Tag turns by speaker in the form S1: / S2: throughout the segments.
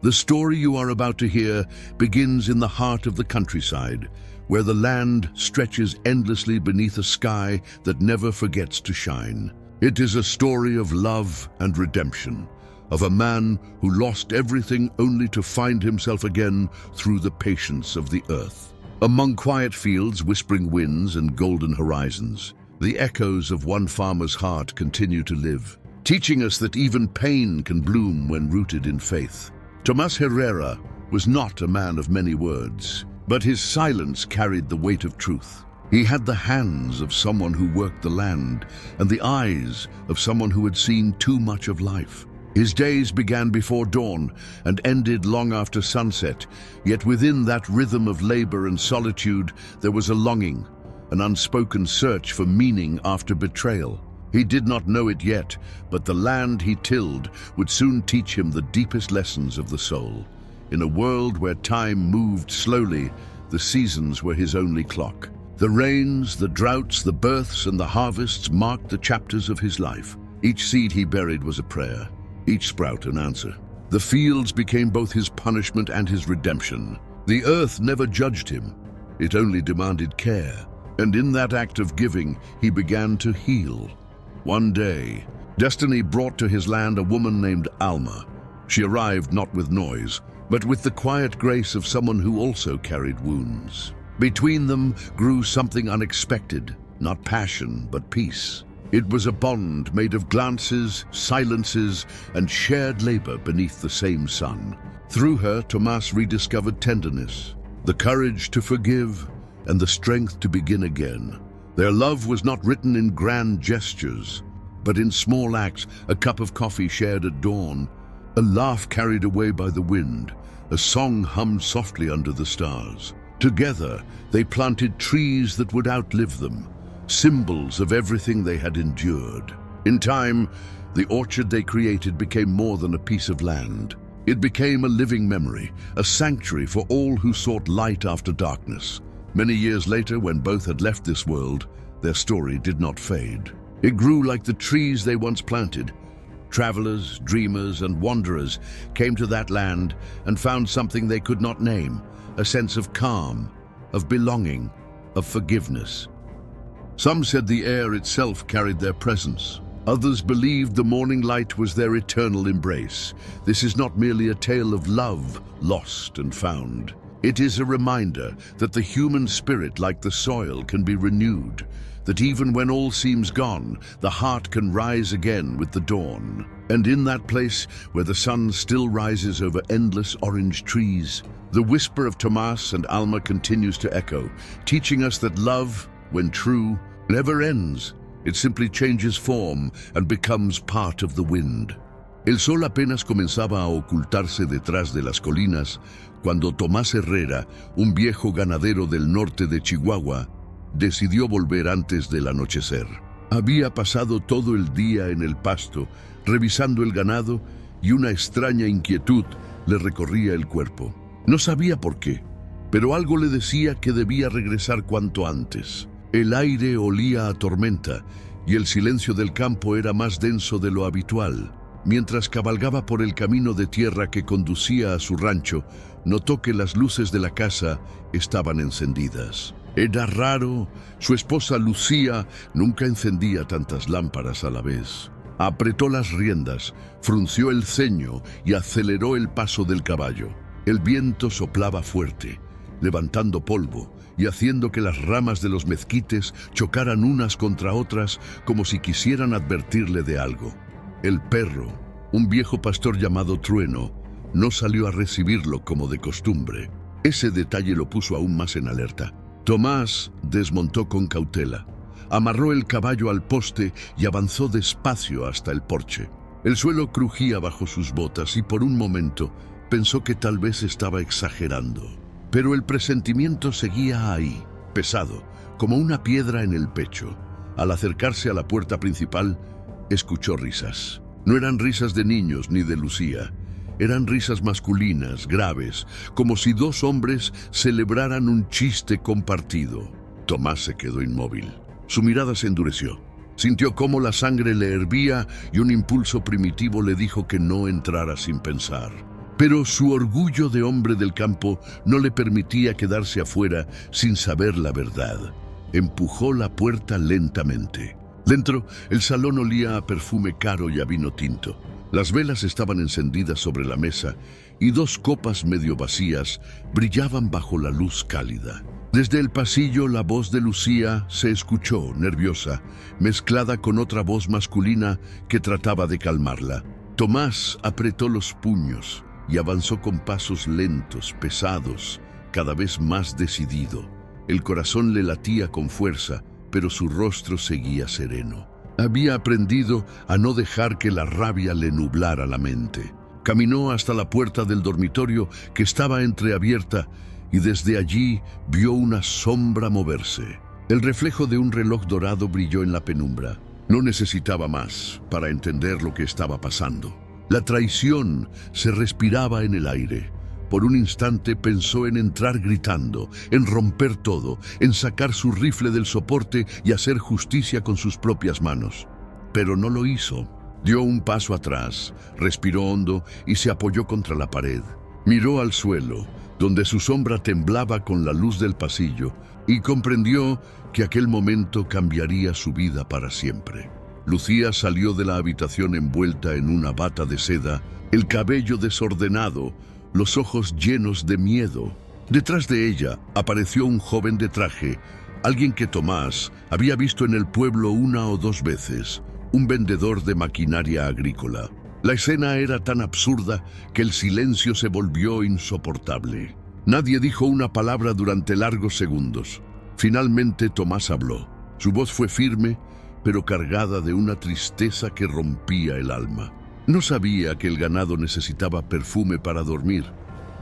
S1: The story you are about to hear begins in the heart of the countryside, where the land stretches endlessly beneath a sky that never forgets to shine. It is a story of love and redemption, of a man who lost everything only to find himself again through the patience of the earth. Among quiet fields, whispering winds, and golden horizons, the echoes of one farmer's heart continue to live, teaching us that even pain can bloom when rooted in faith. Tomás Herrera was not a man of many words, but his silence carried the weight of truth. He had the hands of someone who worked the land and the eyes of someone who had seen too much of life. His days began before dawn and ended long after sunset, yet within that rhythm of labor and solitude there was a longing, an unspoken search for meaning after betrayal. He did not know it yet, but the land he tilled would soon teach him the deepest lessons of the soul. In a world where time moved slowly, the seasons were his only clock. The rains, the droughts, the births, and the harvests marked the chapters of his life. Each seed he buried was a prayer, each sprout an answer. The fields became both his punishment and his redemption. The earth never judged him, it only demanded care. And in that act of giving, he began to heal. One day, destiny brought to his land a woman named Alma. She arrived not with noise, but with the quiet grace of someone who also carried wounds. Between them grew something unexpected, not passion, but peace. It was a bond made of glances, silences, and shared labor beneath the same sun. Through her, Tomás rediscovered tenderness, the courage to forgive, and the strength to begin again. Their love was not written in grand gestures, but in small acts: a cup of coffee shared at dawn, a laugh carried away by the wind, a song hummed softly under the stars. Together, they planted trees that would outlive them, symbols of everything they had endured. In time, the orchard they created became more than a piece of land. It became a living memory, a sanctuary for all who sought light after darkness. Many years later, when both had left this world, their story did not fade. It grew like the trees they once planted. Travelers, dreamers, and wanderers came to that land and found something they could not name, a sense of calm, of belonging, of forgiveness. Some said the air itself carried their presence. Others believed the morning light was their eternal embrace. This is not merely a tale of love lost and found. It is a reminder that the human spirit, like the soil, can be renewed, that even when all seems gone, the heart can rise again with the dawn. And in that place, where the sun still rises over endless orange trees, the whisper of Tomás and Alma continues to echo, teaching us that love, when true, never ends. It simply changes form and becomes part of the wind. El sol apenas comenzaba a ocultarse detrás de las colinas cuando Tomás Herrera, un viejo ganadero del norte de Chihuahua, decidió volver antes del anochecer. Había pasado todo el día en el pasto, revisando el ganado, y una extraña inquietud le recorría el cuerpo. No sabía por qué, pero algo le decía que debía regresar cuanto antes. El aire olía a tormenta y el silencio del campo era más denso de lo habitual. Mientras cabalgaba por el camino de tierra que conducía a su rancho, notó que las luces de la casa estaban encendidas. Era raro, su esposa Lucía nunca encendía tantas lámparas a la vez. Apretó las riendas, frunció el ceño y aceleró el paso del caballo. El viento soplaba fuerte, levantando polvo y haciendo que las ramas de los mezquites chocaran unas contra otras como si quisieran advertirle de algo. El perro, un viejo pastor llamado Trueno, no salió a recibirlo como de costumbre. Ese detalle lo puso aún más en alerta. Tomás desmontó con cautela, amarró el caballo al poste y avanzó despacio hasta el porche. El suelo crujía bajo sus botas y por un momento pensó que tal vez estaba exagerando. Pero el presentimiento seguía ahí, pesado, como una piedra en el pecho. Al acercarse a la puerta principal, escuchó risas. No eran risas de niños ni de Lucía. Eran risas masculinas, graves, como si dos hombres celebraran un chiste compartido. Tomás se quedó inmóvil. Su mirada se endureció. Sintió cómo la sangre le hervía y un impulso primitivo le dijo que no entrara sin pensar. Pero su orgullo de hombre del campo no le permitía quedarse afuera sin saber la verdad. Empujó la puerta lentamente. Dentro, el salón olía a perfume caro y a vino tinto. Las velas estaban encendidas sobre la mesa y dos copas medio vacías brillaban bajo la luz cálida. Desde el pasillo la voz de Lucía se escuchó, nerviosa, mezclada con otra voz masculina que trataba de calmarla. Tomás apretó los puños y avanzó con pasos lentos, pesados, cada vez más decidido. El corazón le latía con fuerza, pero su rostro seguía sereno. Había aprendido a no dejar que la rabia le nublara la mente. Caminó hasta la puerta del dormitorio que estaba entreabierta y desde allí vio una sombra moverse. El reflejo de un reloj dorado brilló en la penumbra. No necesitaba más para entender lo que estaba pasando. La traición se respiraba en el aire. Por un instante pensó en entrar gritando, en romper todo, en sacar su rifle del soporte y hacer justicia con sus propias manos. Pero no lo hizo. Dio un paso atrás, respiró hondo y se apoyó contra la pared. Miró al suelo, donde su sombra temblaba con la luz del pasillo, y comprendió que aquel momento cambiaría su vida para siempre. Lucía salió de la habitación envuelta en una bata de seda, el cabello desordenado, los ojos llenos de miedo. Detrás de ella apareció un joven de traje, alguien que Tomás había visto en el pueblo una o dos veces, un vendedor de maquinaria agrícola. La escena era tan absurda que el silencio se volvió insoportable. Nadie dijo una palabra durante largos segundos. Finalmente Tomás habló. Su voz fue firme, pero cargada de una tristeza que rompía el alma. No sabía que el ganado necesitaba perfume para dormir,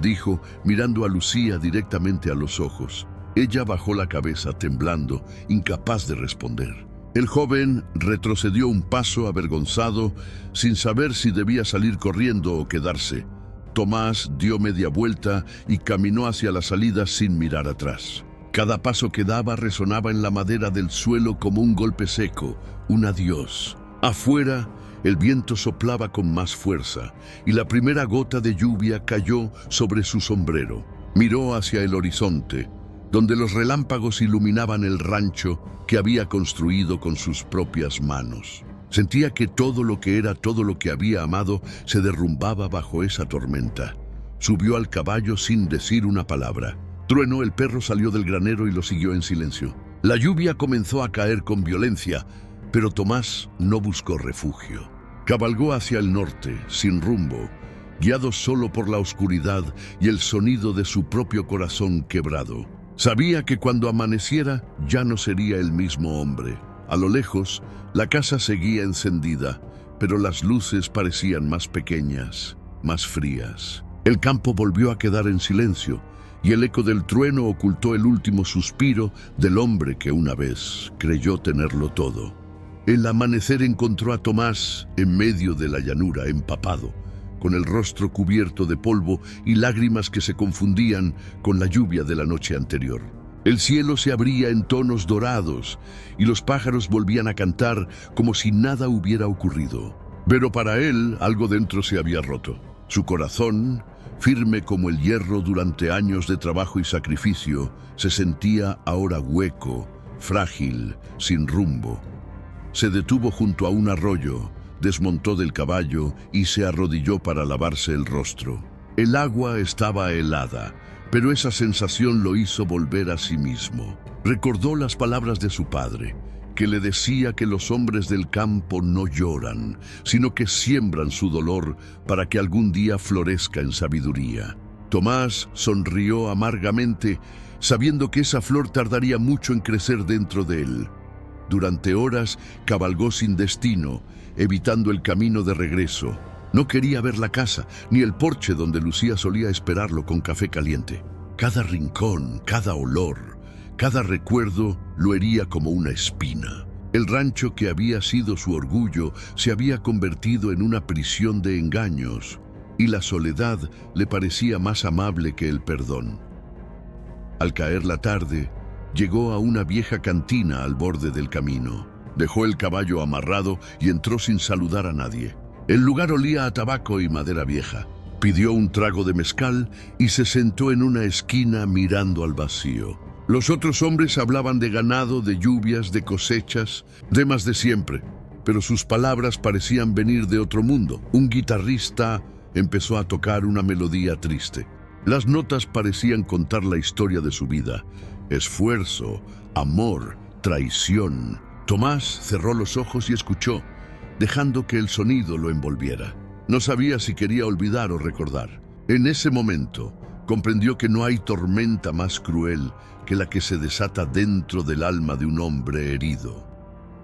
S1: dijo, mirando a Lucía directamente a los ojos. Ella bajó la cabeza temblando, incapaz de responder. El joven retrocedió un paso avergonzado, sin saber si debía salir corriendo o quedarse. Tomás dio media vuelta y caminó hacia la salida sin mirar atrás. Cada paso que daba resonaba en la madera del suelo como un golpe seco, un adiós. Afuera, el viento soplaba con más fuerza y la primera gota de lluvia cayó sobre su sombrero. Miró hacia el horizonte, donde los relámpagos iluminaban el rancho que había construido con sus propias manos. Sentía que todo lo que era, todo lo que había amado, se derrumbaba bajo esa tormenta. Subió al caballo sin decir una palabra. Trueno, el perro, salió del granero y lo siguió en silencio. La lluvia comenzó a caer con violencia, pero Tomás no buscó refugio. Cabalgó hacia el norte, sin rumbo, guiado solo por la oscuridad y el sonido de su propio corazón quebrado. Sabía que cuando amaneciera ya no sería el mismo hombre. A lo lejos, la casa seguía encendida, pero las luces parecían más pequeñas, más frías. El campo volvió a quedar en silencio, y el eco del trueno ocultó el último suspiro del hombre que una vez creyó tenerlo todo. El amanecer encontró a Tomás en medio de la llanura, empapado, con el rostro cubierto de polvo y lágrimas que se confundían con la lluvia de la noche anterior. El cielo se abría en tonos dorados y los pájaros volvían a cantar como si nada hubiera ocurrido. Pero para él algo dentro se había roto. Su corazón, firme como el hierro durante años de trabajo y sacrificio, se sentía ahora hueco, frágil, sin rumbo. Se detuvo junto a un arroyo, desmontó del caballo y se arrodilló para lavarse el rostro. El agua estaba helada, pero esa sensación lo hizo volver a sí mismo. Recordó las palabras de su padre, que le decía que los hombres del campo no lloran, sino que siembran su dolor para que algún día florezca en sabiduría. Tomás sonrió amargamente, sabiendo que esa flor tardaría mucho en crecer dentro de él. Durante horas cabalgó sin destino, evitando el camino de regreso. No quería ver la casa, ni el porche donde Lucía solía esperarlo con café caliente. Cada rincón, cada olor, cada recuerdo lo hería como una espina. El rancho que había sido su orgullo se había convertido en una prisión de engaños, y la soledad le parecía más amable que el perdón. Al caer la tarde, llegó a una vieja cantina al borde del camino. Dejó el caballo amarrado y entró sin saludar a nadie. El lugar olía a tabaco y madera vieja. Pidió un trago de mezcal y se sentó en una esquina mirando al vacío. Los otros hombres hablaban de ganado, de lluvias, de cosechas, temas de siempre, pero sus palabras parecían venir de otro mundo. Un guitarrista empezó a tocar una melodía triste. Las notas parecían contar la historia de su vida: esfuerzo, amor, traición. Tomás cerró los ojos y escuchó, dejando que el sonido lo envolviera. No sabía si quería olvidar o recordar. En ese momento, comprendió que no hay tormenta más cruel que la que se desata dentro del alma de un hombre herido.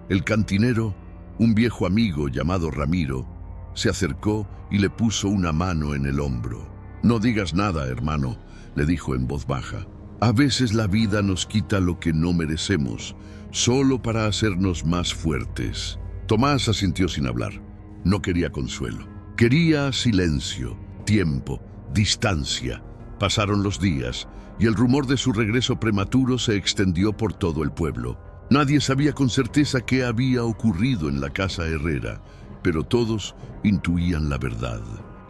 S1: El cantinero, un viejo amigo llamado Ramiro, se acercó y le puso una mano en el hombro. «No digas nada, hermano», le dijo en voz baja. «A veces la vida nos quita lo que no merecemos, solo para hacernos más fuertes». Tomás asintió sin hablar. No quería consuelo. Quería silencio, tiempo, distancia. Pasaron los días y el rumor de su regreso prematuro se extendió por todo el pueblo. Nadie sabía con certeza qué había ocurrido en la casa Herrera, pero todos intuían la verdad.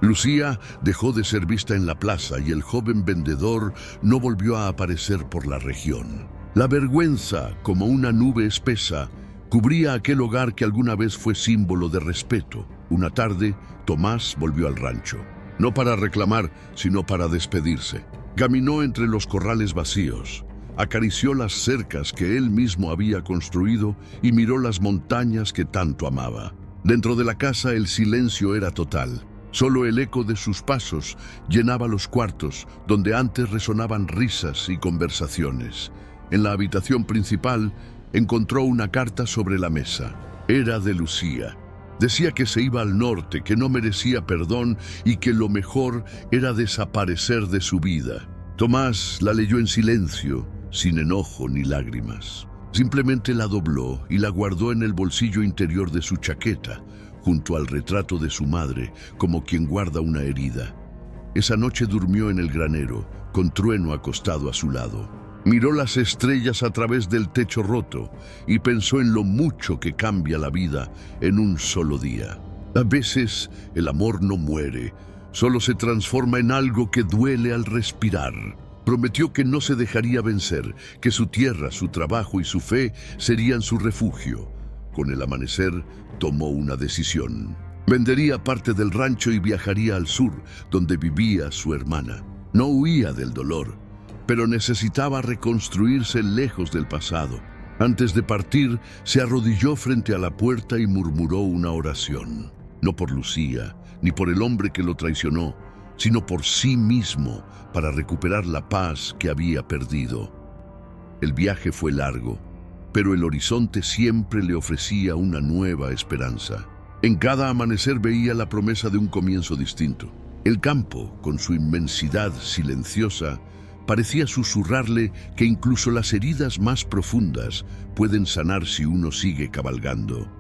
S1: Lucía dejó de ser vista en la plaza y el joven vendedor no volvió a aparecer por la región. La vergüenza, como una nube espesa, cubría aquel hogar que alguna vez fue símbolo de respeto. Una tarde, Tomás volvió al rancho, no para reclamar, sino para despedirse. Caminó entre los corrales vacíos, acarició las cercas que él mismo había construido y miró las montañas que tanto amaba. Dentro de la casa el silencio era total. Solo el eco de sus pasos llenaba los cuartos, donde antes resonaban risas y conversaciones. En la habitación principal encontró una carta sobre la mesa. Era de Lucía. Decía que se iba al norte, que no merecía perdón y que lo mejor era desaparecer de su vida. Tomás la leyó en silencio, sin enojo ni lágrimas. Simplemente la dobló y la guardó en el bolsillo interior de su chaqueta, junto al retrato de su madre, como quien guarda una herida. Esa noche durmió en el granero, con Trueno acostado a su lado. Miró las estrellas a través del techo roto y pensó en lo mucho que cambia la vida en un solo día. A veces el amor no muere, solo se transforma en algo que duele al respirar. Prometió que no se dejaría vencer, que su tierra, su trabajo y su fe serían su refugio. Con el amanecer, tomó una decisión. Vendería parte del rancho y viajaría al sur, donde vivía su hermana. No huía del dolor, pero necesitaba reconstruirse lejos del pasado. Antes de partir, se arrodilló frente a la puerta y murmuró una oración. No por Lucía, ni por el hombre que lo traicionó, sino por sí mismo, para recuperar la paz que había perdido. El viaje fue largo, pero el horizonte siempre le ofrecía una nueva esperanza. En cada amanecer veía la promesa de un comienzo distinto. El campo, con su inmensidad silenciosa, parecía susurrarle que incluso las heridas más profundas pueden sanar si uno sigue cabalgando.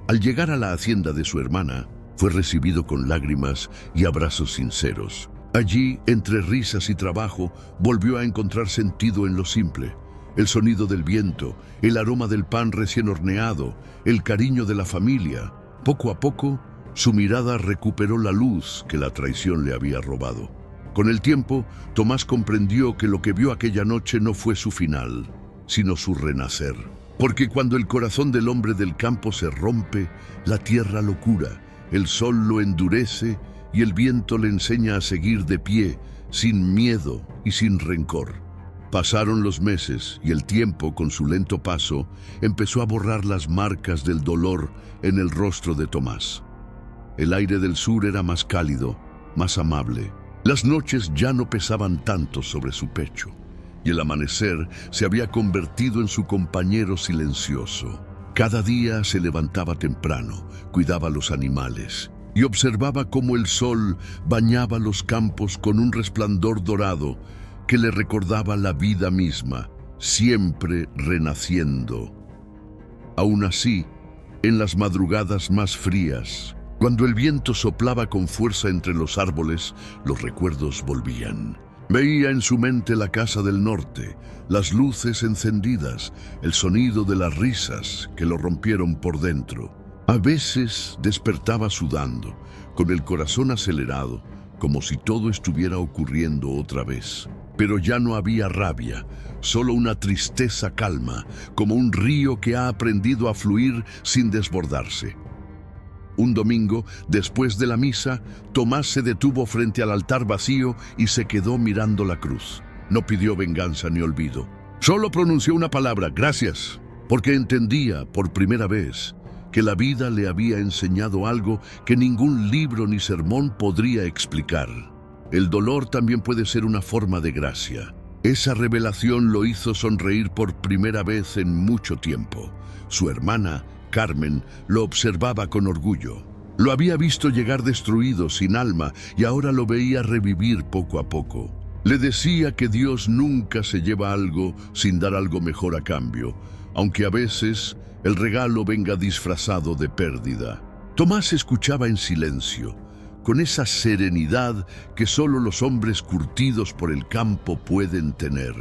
S1: Al llegar a la hacienda de su hermana, fue recibido con lágrimas y abrazos sinceros. Allí, entre risas y trabajo, volvió a encontrar sentido en lo simple. El sonido del viento, el aroma del pan recién horneado, el cariño de la familia. Poco a poco, su mirada recuperó la luz que la traición le había robado. Con el tiempo, Tomás comprendió que lo que vio aquella noche no fue su final, sino su renacer. Porque cuando el corazón del hombre del campo se rompe, la tierra lo cura, el sol lo endurece y el viento le enseña a seguir de pie, sin miedo y sin rencor. Pasaron los meses y el tiempo, con su lento paso, empezó a borrar las marcas del dolor en el rostro de Tomás. El aire del sur era más cálido, más amable. Las noches ya no pesaban tanto sobre su pecho, y el amanecer se había convertido en su compañero silencioso. Cada día se levantaba temprano, cuidaba los animales y observaba cómo el sol bañaba los campos con un resplandor dorado que le recordaba la vida misma, siempre renaciendo. Aún así, en las madrugadas más frías, cuando el viento soplaba con fuerza entre los árboles, los recuerdos volvían. Veía en su mente la casa del norte, las luces encendidas, el sonido de las risas que lo rompieron por dentro. A veces despertaba sudando, con el corazón acelerado, como si todo estuviera ocurriendo otra vez. Pero ya no había rabia, solo una tristeza calma, como un río que ha aprendido a fluir sin desbordarse. Un domingo, después de la misa, Tomás se detuvo frente al altar vacío y se quedó mirando la cruz. No pidió venganza ni olvido. Solo pronunció una palabra: gracias, porque entendía por primera vez que la vida le había enseñado algo que ningún libro ni sermón podría explicar. El dolor también puede ser una forma de gracia. Esa revelación lo hizo sonreír por primera vez en mucho tiempo. Su hermana, Carmen, lo observaba con orgullo. Lo había visto llegar destruido, sin alma, y ahora lo veía revivir poco a poco. Le decía que Dios nunca se lleva algo sin dar algo mejor a cambio, aunque a veces el regalo venga disfrazado de pérdida. Tomás escuchaba en silencio, con esa serenidad que solo los hombres curtidos por el campo pueden tener.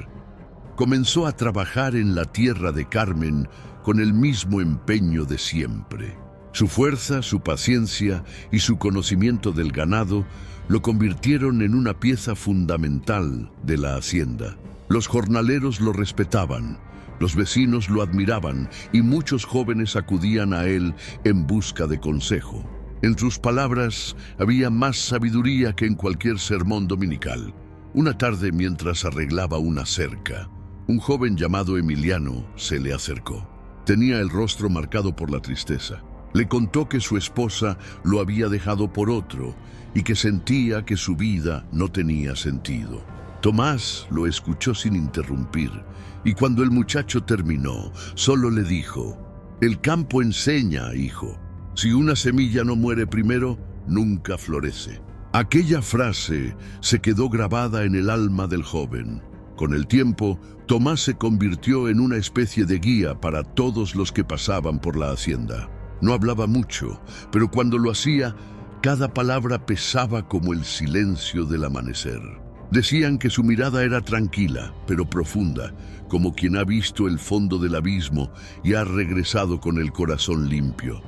S1: Comenzó a trabajar en la tierra de Carmen con el mismo empeño de siempre. Su fuerza, su paciencia y su conocimiento del ganado lo convirtieron en una pieza fundamental de la hacienda. Los jornaleros lo respetaban, los vecinos lo admiraban y muchos jóvenes acudían a él en busca de consejo. En sus palabras había más sabiduría que en cualquier sermón dominical. Una tarde, mientras arreglaba una cerca, un joven llamado Emiliano se le acercó. Tenía el rostro marcado por la tristeza. Le contó que su esposa lo había dejado por otro y que sentía que su vida no tenía sentido. Tomás lo escuchó sin interrumpir, y cuando el muchacho terminó, solo le dijo: «El campo enseña, hijo. Si una semilla no muere primero, nunca florece». Aquella frase se quedó grabada en el alma del joven. Con el tiempo, Tomás se convirtió en una especie de guía para todos los que pasaban por la hacienda. No hablaba mucho, pero cuando lo hacía, cada palabra pesaba como el silencio del amanecer. Decían que su mirada era tranquila, pero profunda, como quien ha visto el fondo del abismo y ha regresado con el corazón limpio.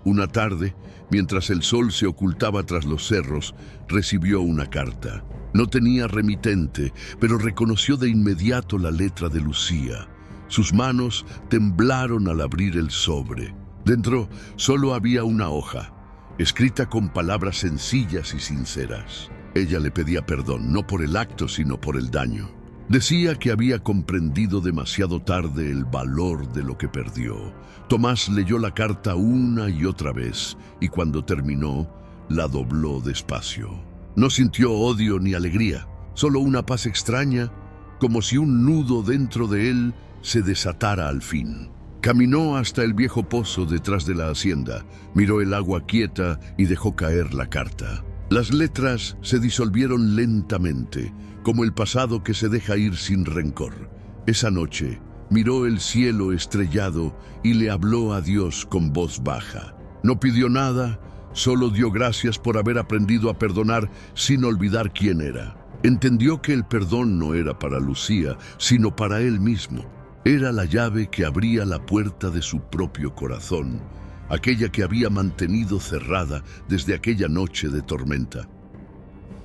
S1: Una tarde, mientras el sol se ocultaba tras los cerros, recibió una carta. No tenía remitente, pero reconoció de inmediato la letra de Lucía. Sus manos temblaron al abrir el sobre. Dentro solo había una hoja, escrita con palabras sencillas y sinceras. Ella le pedía perdón, no por el acto, sino por el daño. Decía que había comprendido demasiado tarde el valor de lo que perdió. Tomás leyó la carta una y otra vez, y cuando terminó, la dobló despacio. No sintió odio ni alegría, solo una paz extraña, como si un nudo dentro de él se desatara al fin. Caminó hasta el viejo pozo detrás de la hacienda, miró el agua quieta y dejó caer la carta. Las letras se disolvieron lentamente, como el pasado que se deja ir sin rencor. Esa noche, miró el cielo estrellado y le habló a Dios con voz baja. No pidió nada, solo dio gracias por haber aprendido a perdonar sin olvidar quién era. Entendió que el perdón no era para Lucía, sino para él mismo. Era la llave que abría la puerta de su propio corazón, aquella que había mantenido cerrada desde aquella noche de tormenta.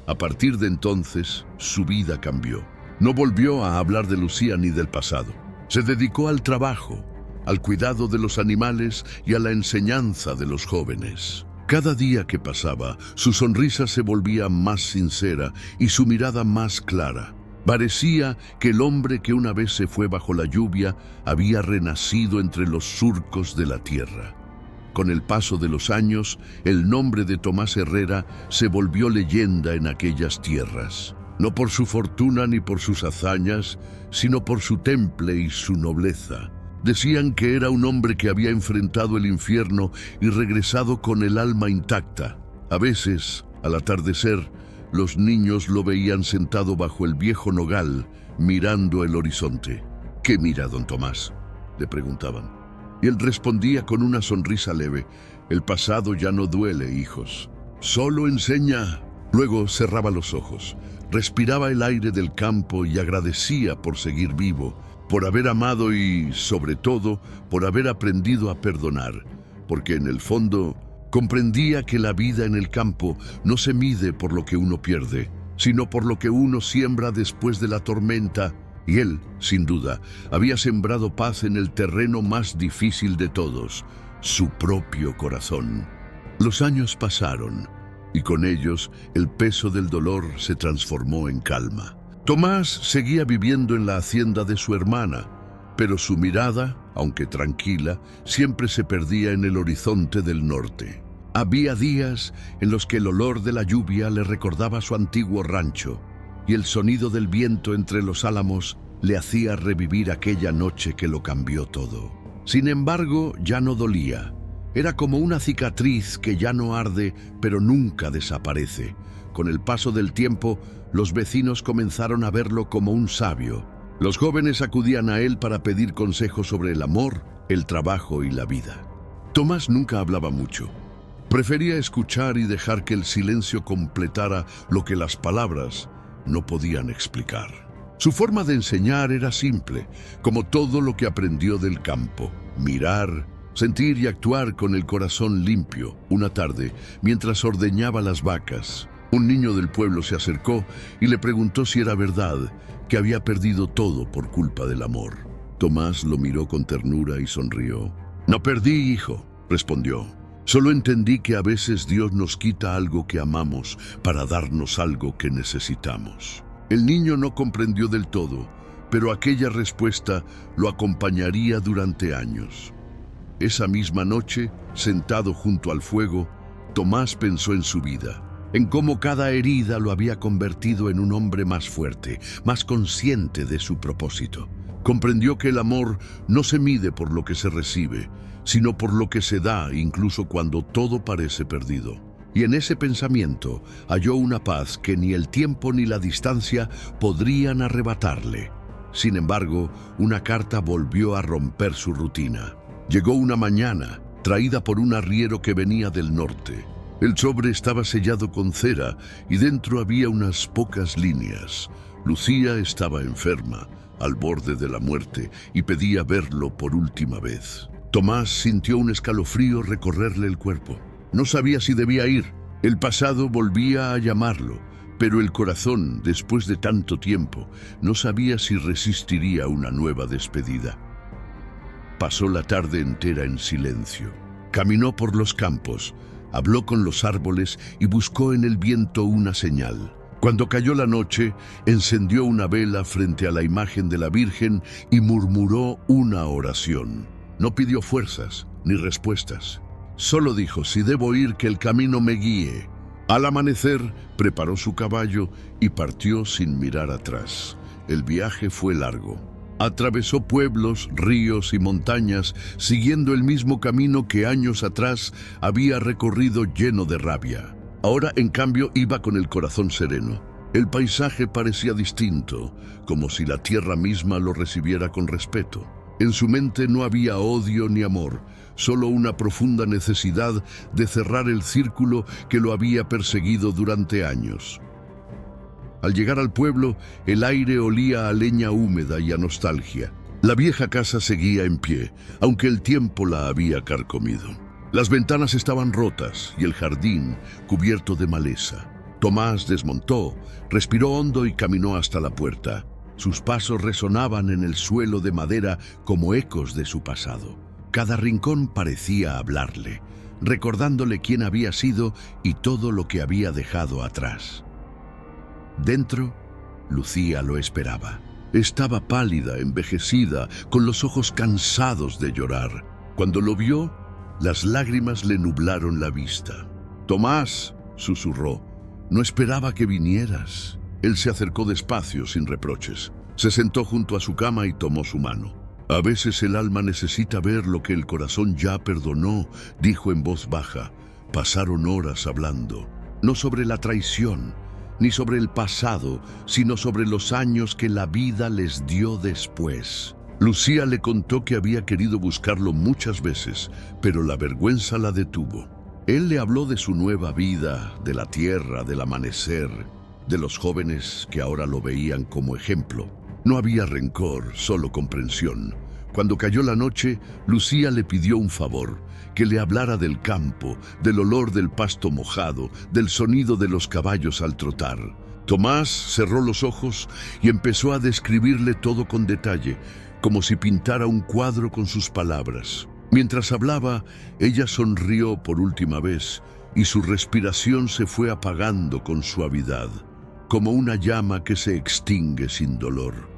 S1: A partir de entonces, su vida cambió. No volvió a hablar de Lucía ni del pasado. Se dedicó al trabajo, al cuidado de los animales y a la enseñanza de los jóvenes. Cada día que pasaba, su sonrisa se volvía más sincera y su mirada más clara. Parecía que el hombre que una vez se fue bajo la lluvia había renacido entre los surcos de la tierra. Con el paso de los años, el nombre de Tomás Herrera se volvió leyenda en aquellas tierras. No por su fortuna ni por sus hazañas, sino por su temple y su nobleza. Decían que era un hombre que había enfrentado el infierno y regresado con el alma intacta. A veces, al atardecer, los niños lo veían sentado bajo el viejo nogal, mirando el horizonte. «¿Qué mira, don Tomás?», le preguntaban. Y él respondía con una sonrisa leve: «El pasado ya no duele, hijos. Solo enseña». Luego cerraba los ojos, respiraba el aire del campo y agradecía por seguir vivo, por haber amado y, sobre todo, por haber aprendido a perdonar, porque en el fondo Comprendía que la vida en el campo no se mide por lo que uno pierde, sino por lo que uno siembra después de la tormenta, y él, sin duda, había sembrado paz en el terreno más difícil de todos, su propio corazón. Los años pasaron, y con ellos el peso del dolor se transformó en calma. Tomás seguía viviendo en la hacienda de su hermana, pero su mirada, aunque tranquila, siempre se perdía en el horizonte del norte. Había días en los que el olor de la lluvia le recordaba su antiguo rancho, y el sonido del viento entre los álamos le hacía revivir aquella noche que lo cambió todo. Sin embargo, ya no dolía. Era como una cicatriz que ya no arde, pero nunca desaparece. Con el paso del tiempo, los vecinos comenzaron a verlo como un sabio. Los jóvenes acudían a él para pedir consejos sobre el amor, el trabajo y la vida. Tomás nunca hablaba mucho. Prefería escuchar y dejar que el silencio completara lo que las palabras no podían explicar. Su forma de enseñar era simple, como todo lo que aprendió del campo: mirar, sentir y actuar con el corazón limpio. Una tarde, mientras ordeñaba las vacas, un niño del pueblo se acercó y le preguntó si era verdad que había perdido todo por culpa del amor. Tomás lo miró con ternura y sonrió. «No perdí, hijo», respondió. «Solo entendí que a veces Dios nos quita algo que amamos para darnos algo que necesitamos». El niño no comprendió del todo, pero aquella respuesta lo acompañaría durante años. Esa misma noche, sentado junto al fuego, Tomás pensó en su vida, en cómo cada herida lo había convertido en un hombre más fuerte, más consciente de su propósito. Comprendió que el amor no se mide por lo que se recibe, sino por lo que se da, incluso cuando todo parece perdido. Y en ese pensamiento halló una paz que ni el tiempo ni la distancia podrían arrebatarle. Sin embargo, una carta volvió a romper su rutina. Llegó una mañana, traída por un arriero que venía del norte. El sobre estaba sellado con cera y dentro había unas pocas líneas. Lucía estaba enferma, al borde de la muerte, y pedía verlo por última vez. Tomás sintió un escalofrío recorrerle el cuerpo. No sabía si debía ir. El pasado volvía a llamarlo, pero el corazón, después de tanto tiempo, no sabía si resistiría una nueva despedida. Pasó la tarde entera en silencio. Caminó por los campos, habló con los árboles y buscó en el viento una señal. Cuando cayó la noche, encendió una vela frente a la imagen de la Virgen y murmuró una oración. No pidió fuerzas ni respuestas. Solo dijo: si debo ir, que el camino me guíe. Al amanecer, preparó su caballo y partió sin mirar atrás. El viaje fue largo. Atravesó pueblos, ríos y montañas, siguiendo el mismo camino que años atrás había recorrido lleno de rabia. Ahora, en cambio, iba con el corazón sereno. El paisaje parecía distinto, como si la tierra misma lo recibiera con respeto. En su mente no había odio ni amor, solo una profunda necesidad de cerrar el círculo que lo había perseguido durante años. Al llegar al pueblo, el aire olía a leña húmeda y a nostalgia. La vieja casa seguía en pie, aunque el tiempo la había carcomido. Las ventanas estaban rotas y el jardín cubierto de maleza. Tomás desmontó, respiró hondo y caminó hasta la puerta. Sus pasos resonaban en el suelo de madera como ecos de su pasado. Cada rincón parecía hablarle, recordándole quién había sido y todo lo que había dejado atrás. Dentro, Lucía lo esperaba. Estaba pálida, envejecida, con los ojos cansados de llorar. Cuando lo vio, las lágrimas le nublaron la vista. «Tomás», susurró, «no esperaba que vinieras». Él se acercó despacio, sin reproches. Se sentó junto a su cama y tomó su mano. «A veces el alma necesita ver lo que el corazón ya perdonó», dijo en voz baja. Pasaron horas hablando, no sobre la traición, ni sobre el pasado, sino sobre los años que la vida les dio después. Lucía le contó que había querido buscarlo muchas veces, pero la vergüenza la detuvo. Él le habló de su nueva vida, de la tierra, del amanecer, de los jóvenes que ahora lo veían como ejemplo. No había rencor, solo comprensión, Cuando cayó la noche, Lucía le pidió un favor, que le hablara del campo, del olor del pasto mojado, del sonido de los caballos al trotar. Tomás cerró los ojos y empezó a describirle todo con detalle, como si pintara un cuadro con sus palabras. Mientras hablaba, ella sonrió por última vez y su respiración se fue apagando con suavidad, como una llama que se extingue sin dolor.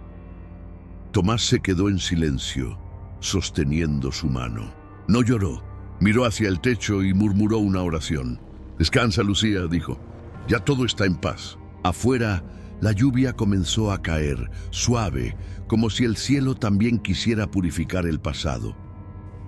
S1: Tomás se quedó en silencio, sosteniendo su mano. No lloró, miró hacia el techo y murmuró una oración. «Descansa, Lucía», dijo. «Ya todo está en paz». Afuera, la lluvia comenzó a caer, suave, como si el cielo también quisiera purificar el pasado.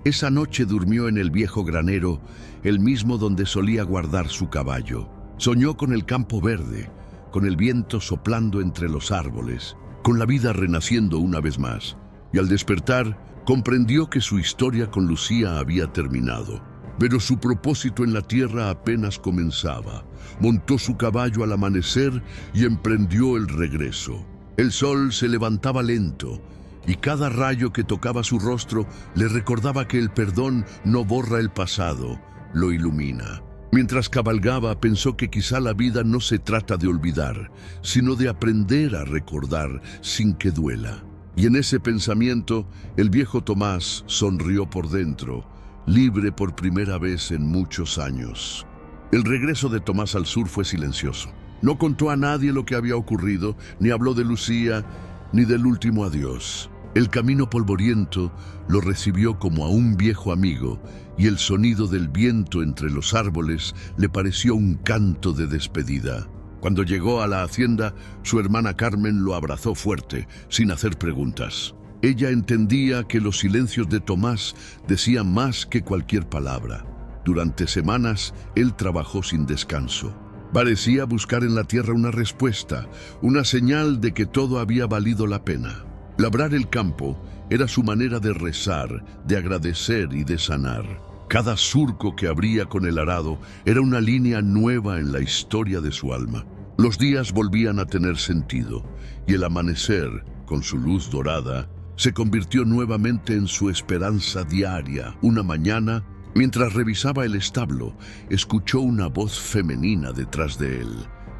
S1: Esa noche durmió en el viejo granero, el mismo donde solía guardar su caballo. Soñó con el campo verde, con el viento soplando entre los árboles, con la vida renaciendo una vez más. Y al despertar, comprendió que su historia con Lucía había terminado. Pero su propósito en la tierra apenas comenzaba. Montó su caballo al amanecer y emprendió el regreso. El sol se levantaba lento, y cada rayo que tocaba su rostro le recordaba que el perdón no borra el pasado, lo ilumina. Mientras cabalgaba, pensó que quizá la vida no se trata de olvidar, sino de aprender a recordar sin que duela. Y en ese pensamiento, el viejo Tomás sonrió por dentro, libre por primera vez en muchos años. El regreso de Tomás al sur fue silencioso. No contó a nadie lo que había ocurrido, ni habló de Lucía, ni del último adiós. El camino polvoriento lo recibió como a un viejo amigo, y el sonido del viento entre los árboles le pareció un canto de despedida. Cuando llegó a la hacienda, su hermana Carmen lo abrazó fuerte, sin hacer preguntas. Ella entendía que los silencios de Tomás decían más que cualquier palabra. Durante semanas, él trabajó sin descanso. Parecía buscar en la tierra una respuesta, una señal de que todo había valido la pena. Labrar el campo era su manera de rezar, de agradecer y de sanar. Cada surco que abría con el arado era una línea nueva en la historia de su alma. Los días volvían a tener sentido, y el amanecer, con su luz dorada, se convirtió nuevamente en su esperanza diaria. Una mañana, mientras revisaba el establo, escuchó una voz femenina detrás de él.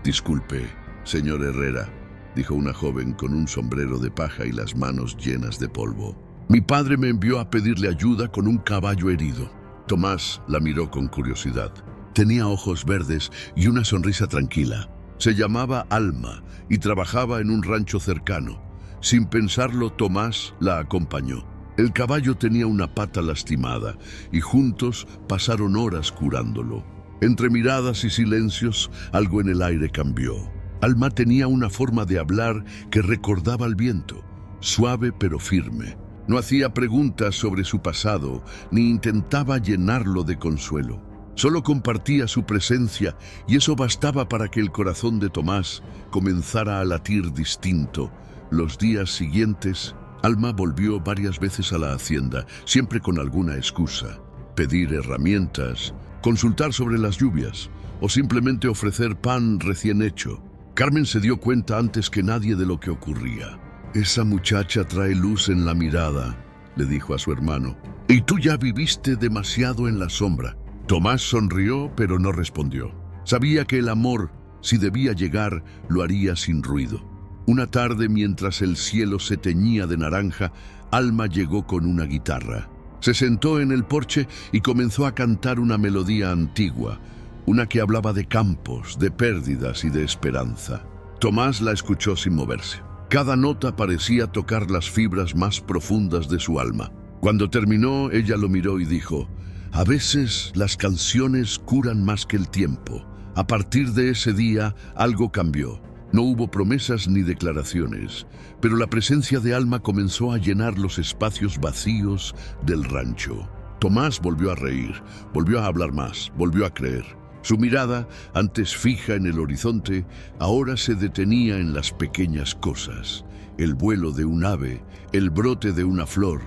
S1: «Disculpe, señor Herrera», dijo una joven con un sombrero de paja y las manos llenas de polvo. «Mi padre me envió a pedirle ayuda con un caballo herido». Tomás la miró con curiosidad. Tenía ojos verdes y una sonrisa tranquila. Se llamaba Alma y trabajaba en un rancho cercano. Sin pensarlo, Tomás la acompañó. El caballo tenía una pata lastimada y juntos pasaron horas curándolo. Entre miradas y silencios, algo en el aire cambió. Alma tenía una forma de hablar que recordaba al viento, suave pero firme. No hacía preguntas sobre su pasado, ni intentaba llenarlo de consuelo. Solo compartía su presencia, y eso bastaba para que el corazón de Tomás comenzara a latir distinto. Los días siguientes, Alma volvió varias veces a la hacienda, siempre con alguna excusa. Pedir herramientas, consultar sobre las lluvias, o simplemente ofrecer pan recién hecho. Carmen se dio cuenta antes que nadie de lo que ocurría. «Esa muchacha trae luz en la mirada», le dijo a su hermano. «Y tú ya viviste demasiado en la sombra». Tomás sonrió, pero no respondió. Sabía que el amor, si debía llegar, lo haría sin ruido. Una tarde, mientras el cielo se teñía de naranja, Alma llegó con una guitarra. Se sentó en el porche y comenzó a cantar una melodía antigua, una que hablaba de campos, de pérdidas y de esperanza. Tomás la escuchó sin moverse. Cada nota parecía tocar las fibras más profundas de su alma. Cuando terminó, ella lo miró y dijo: «A veces las canciones curan más que el tiempo». A partir de ese día, algo cambió. No hubo promesas ni declaraciones, pero la presencia de Alma comenzó a llenar los espacios vacíos del rancho. Tomás volvió a reír, volvió a hablar más, volvió a creer. Su mirada, antes fija en el horizonte, ahora se detenía en las pequeñas cosas: el vuelo de un ave, el brote de una flor,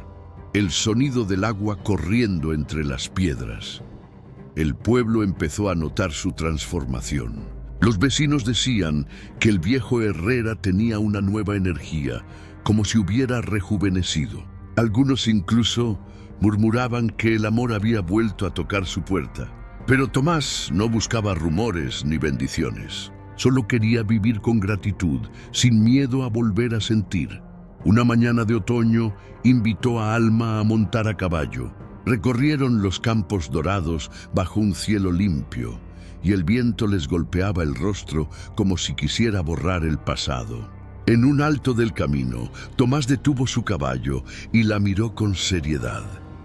S1: el sonido del agua corriendo entre las piedras. El pueblo empezó a notar su transformación. Los vecinos decían que el viejo Herrera tenía una nueva energía, como si hubiera rejuvenecido. Algunos incluso murmuraban que el amor había vuelto a tocar su puerta. Pero Tomás no buscaba rumores ni bendiciones. Solo quería vivir con gratitud, sin miedo a volver a sentir. Una mañana de otoño invitó a Alma a montar a caballo. Recorrieron los campos dorados bajo un cielo limpio, y el viento les golpeaba el rostro como si quisiera borrar el pasado. En un alto del camino, Tomás detuvo su caballo y la miró con seriedad.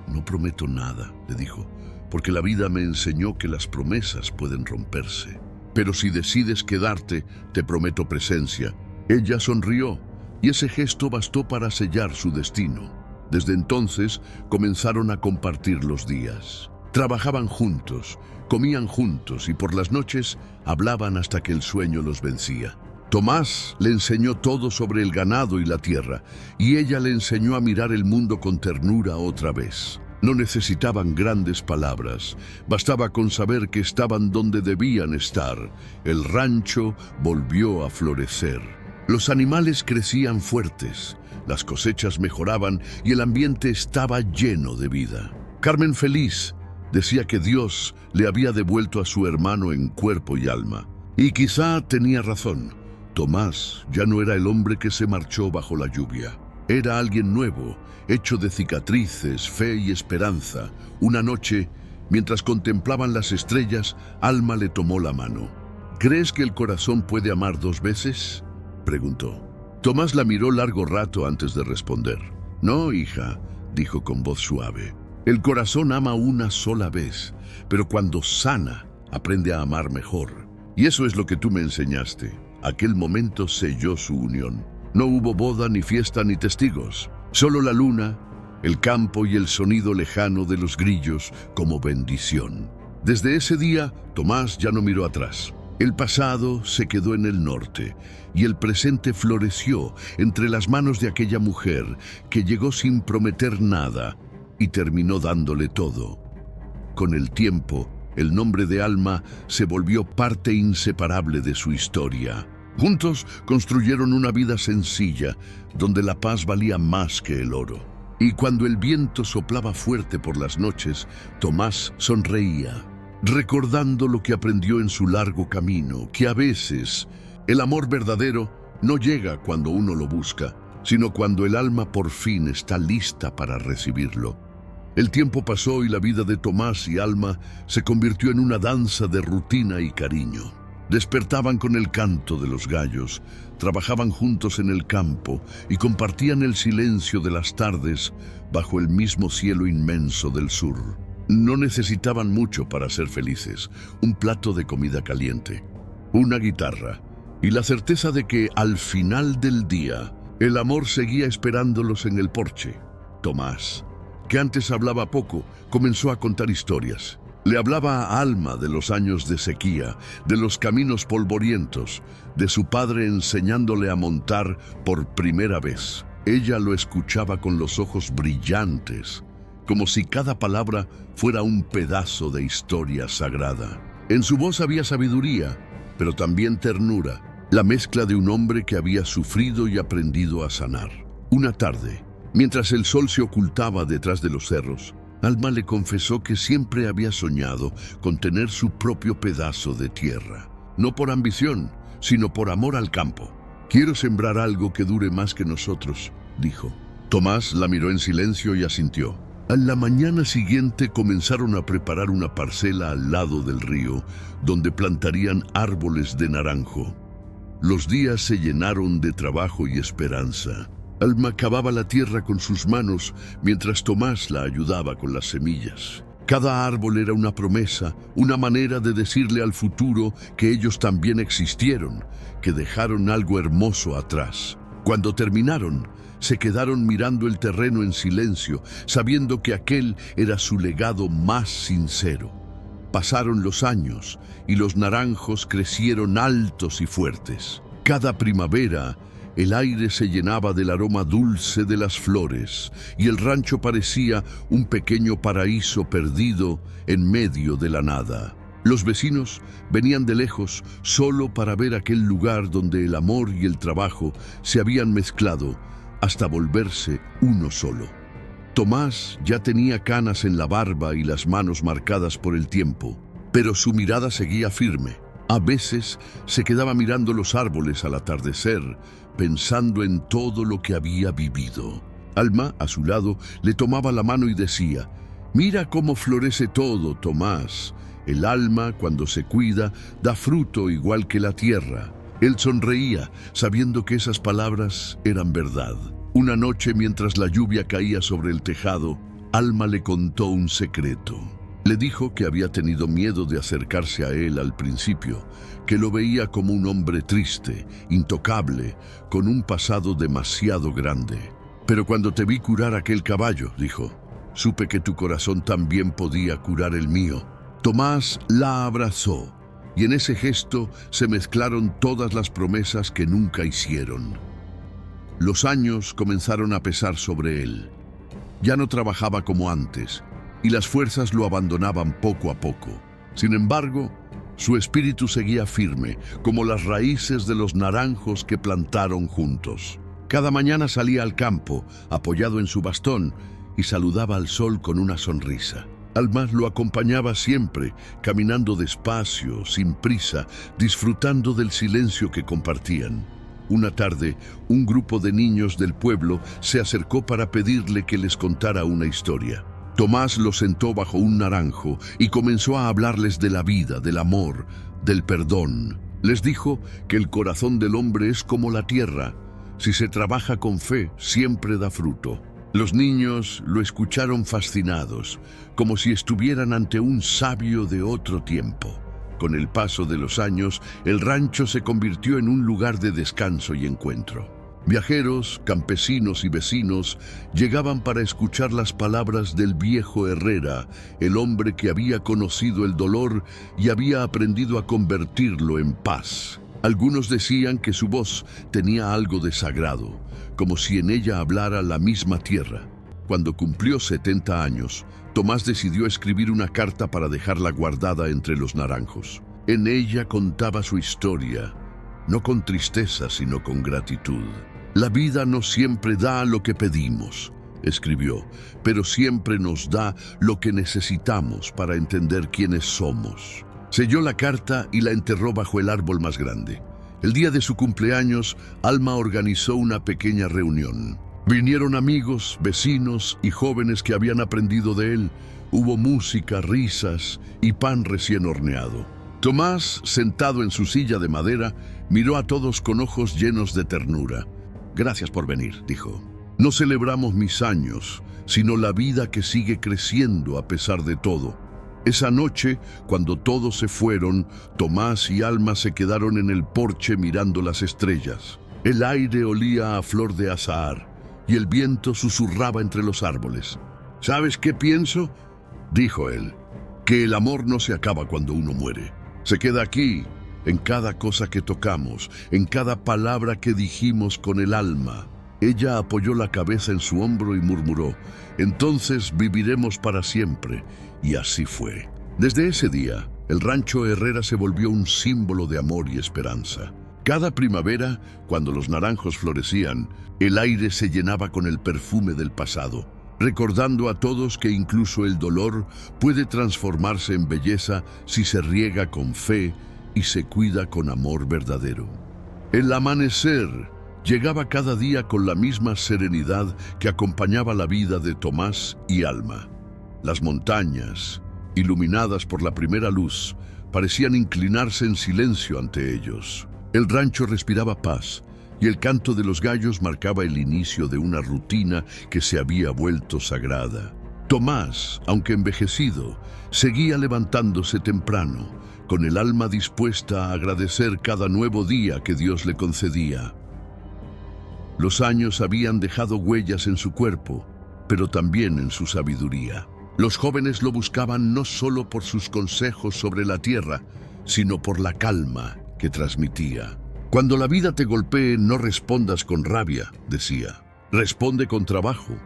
S1: «No prometo nada», le dijo, «porque la vida me enseñó que las promesas pueden romperse. Pero si decides quedarte, te prometo presencia». Ella sonrió, y ese gesto bastó para sellar su destino. Desde entonces comenzaron a compartir los días. Trabajaban juntos, comían juntos y por las noches hablaban hasta que el sueño los vencía. Tomás le enseñó todo sobre el ganado y la tierra, y ella le enseñó a mirar el mundo con ternura otra vez. No necesitaban grandes palabras, bastaba con saber que estaban donde debían estar. El rancho volvió a florecer. Los animales crecían fuertes, las cosechas mejoraban y el ambiente estaba lleno de vida. Carmen, feliz, decía que Dios le había devuelto a su hermano en cuerpo y alma. Y quizá tenía razón. Tomás ya no era el hombre que se marchó bajo la lluvia. Era alguien nuevo, hecho de cicatrices, fe y esperanza. Una noche, mientras contemplaban las estrellas, Alma le tomó la mano. «¿Crees que el corazón puede amar dos veces?», preguntó. Tomás la miró largo rato antes de responder. «No, hija», dijo con voz suave. «El corazón ama una sola vez, pero cuando sana, aprende a amar mejor. Y eso es lo que tú me enseñaste». Aquel momento selló su unión. No hubo boda, ni fiesta, ni testigos. Solo la luna, el campo y el sonido lejano de los grillos como bendición. Desde ese día, Tomás ya no miró atrás. El pasado se quedó en el norte y el presente floreció entre las manos de aquella mujer que llegó sin prometer nada y terminó dándole todo. Con el tiempo, el nombre de Alma se volvió parte inseparable de su historia. Juntos construyeron una vida sencilla, donde la paz valía más que el oro. Y cuando el viento soplaba fuerte por las noches, Tomás sonreía, recordando lo que aprendió en su largo camino, que a veces el amor verdadero no llega cuando uno lo busca, sino cuando el alma por fin está lista para recibirlo. El tiempo pasó y la vida de Tomás y Alma se convirtió en una danza de rutina y cariño. Despertaban con el canto de los gallos, trabajaban juntos en el campo y compartían el silencio de las tardes bajo el mismo cielo inmenso del sur. No necesitaban mucho para ser felices: un plato de comida caliente, una guitarra y la certeza de que al final del día el amor seguía esperándolos en el porche. Tomás, que antes hablaba poco, comenzó a contar historias. Le hablaba a Alma de los años de sequía, de los caminos polvorientos, de su padre enseñándole a montar por primera vez. Ella lo escuchaba con los ojos brillantes, como si cada palabra fuera un pedazo de historia sagrada. En su voz había sabiduría, pero también ternura, la mezcla de un hombre que había sufrido y aprendido a sanar. Una tarde, mientras el sol se ocultaba detrás de los cerros, Alma le confesó que siempre había soñado con tener su propio pedazo de tierra. No por ambición, sino por amor al campo. «Quiero sembrar algo que dure más que nosotros», dijo. Tomás la miró en silencio y asintió. A la mañana siguiente comenzaron a preparar una parcela al lado del río, donde plantarían árboles de naranjo. Los días se llenaron de trabajo y esperanza. Alma cavaba la tierra con sus manos, mientras Tomás la ayudaba con las semillas. Cada árbol era una promesa, una manera de decirle al futuro que ellos también existieron, que dejaron algo hermoso atrás. Cuando terminaron, se quedaron mirando el terreno en silencio, sabiendo que aquel era su legado más sincero. Pasaron los años y los naranjos crecieron altos y fuertes. Cada primavera, el aire se llenaba del aroma dulce de las flores y el rancho parecía un pequeño paraíso perdido en medio de la nada. Los vecinos venían de lejos solo para ver aquel lugar donde el amor y el trabajo se habían mezclado hasta volverse uno solo. Tomás ya tenía canas en la barba y las manos marcadas por el tiempo, pero su mirada seguía firme. A veces se quedaba mirando los árboles al atardecer, pensando en todo lo que había vivido. Alma, a su lado, le tomaba la mano y decía: «Mira cómo florece todo, Tomás. El alma, cuando se cuida, da fruto igual que la tierra». Él sonreía, sabiendo que esas palabras eran verdad. Una noche, mientras la lluvia caía sobre el tejado, Alma le contó un secreto. Le dijo que había tenido miedo de acercarse a él al principio, que lo veía como un hombre triste, intocable, con un pasado demasiado grande. «Pero cuando te vi curar aquel caballo», dijo, «supe que tu corazón también podía curar el mío». Tomás la abrazó, y en ese gesto se mezclaron todas las promesas que nunca hicieron. Los años comenzaron a pesar sobre él. Ya no trabajaba como antes, y las fuerzas lo abandonaban poco a poco. Sin embargo, su espíritu seguía firme, como las raíces de los naranjos que plantaron juntos. Cada mañana salía al campo, apoyado en su bastón, y saludaba al sol con una sonrisa. Alma lo acompañaba siempre, caminando despacio, sin prisa, disfrutando del silencio que compartían. Una tarde, un grupo de niños del pueblo se acercó para pedirle que les contara una historia. Tomás los sentó bajo un naranjo y comenzó a hablarles de la vida, del amor, del perdón. Les dijo que el corazón del hombre es como la tierra. Si se trabaja con fe, siempre da fruto. Los niños lo escucharon fascinados, como si estuvieran ante un sabio de otro tiempo. Con el paso de los años, el rancho se convirtió en un lugar de descanso y encuentro. Viajeros, campesinos y vecinos llegaban para escuchar las palabras del viejo Herrera, el hombre que había conocido el dolor y había aprendido a convertirlo en paz. Algunos decían que su voz tenía algo de sagrado, como si en ella hablara la misma tierra. Cuando cumplió 70 años, Tomás decidió escribir una carta para dejarla guardada entre los naranjos. En ella contaba su historia, no con tristeza, sino con gratitud. «La vida no siempre da lo que pedimos», escribió, «pero siempre nos da lo que necesitamos para entender quiénes somos». Selló la carta y la enterró bajo el árbol más grande. El día de su cumpleaños, Alma organizó una pequeña reunión. Vinieron amigos, vecinos y jóvenes que habían aprendido de él. Hubo música, risas y pan recién horneado. Tomás, sentado en su silla de madera, miró a todos con ojos llenos de ternura. «Gracias por venir», dijo. «No celebramos mis años, sino la vida que sigue creciendo a pesar de todo». Esa noche, cuando todos se fueron, Tomás y Alma se quedaron en el porche mirando las estrellas. El aire olía a flor de azahar y el viento susurraba entre los árboles. «¿Sabes qué pienso?», dijo él. «Que el amor no se acaba cuando uno muere. Se queda aquí, en cada cosa que tocamos, en cada palabra que dijimos con el alma». Ella apoyó la cabeza en su hombro y murmuró: «Entonces viviremos para siempre». Y así fue. Desde ese día, el rancho Herrera se volvió un símbolo de amor y esperanza. Cada primavera, cuando los naranjos florecían, el aire se llenaba con el perfume del pasado, recordando a todos que incluso el dolor puede transformarse en belleza si se riega con fe y se cuida con amor verdadero. El amanecer llegaba cada día con la misma serenidad que acompañaba la vida de Tomás y Alma. Las montañas, iluminadas por la primera luz, parecían inclinarse en silencio ante ellos. El rancho respiraba paz, y el canto de los gallos marcaba el inicio de una rutina que se había vuelto sagrada. Tomás, aunque envejecido, seguía levantándose temprano, con el alma dispuesta a agradecer cada nuevo día que Dios le concedía. Los años habían dejado huellas en su cuerpo, pero también en su sabiduría. Los jóvenes lo buscaban no solo por sus consejos sobre la tierra, sino por la calma que transmitía. «Cuando la vida te golpee, no respondas con rabia», decía. «Responde con trabajo,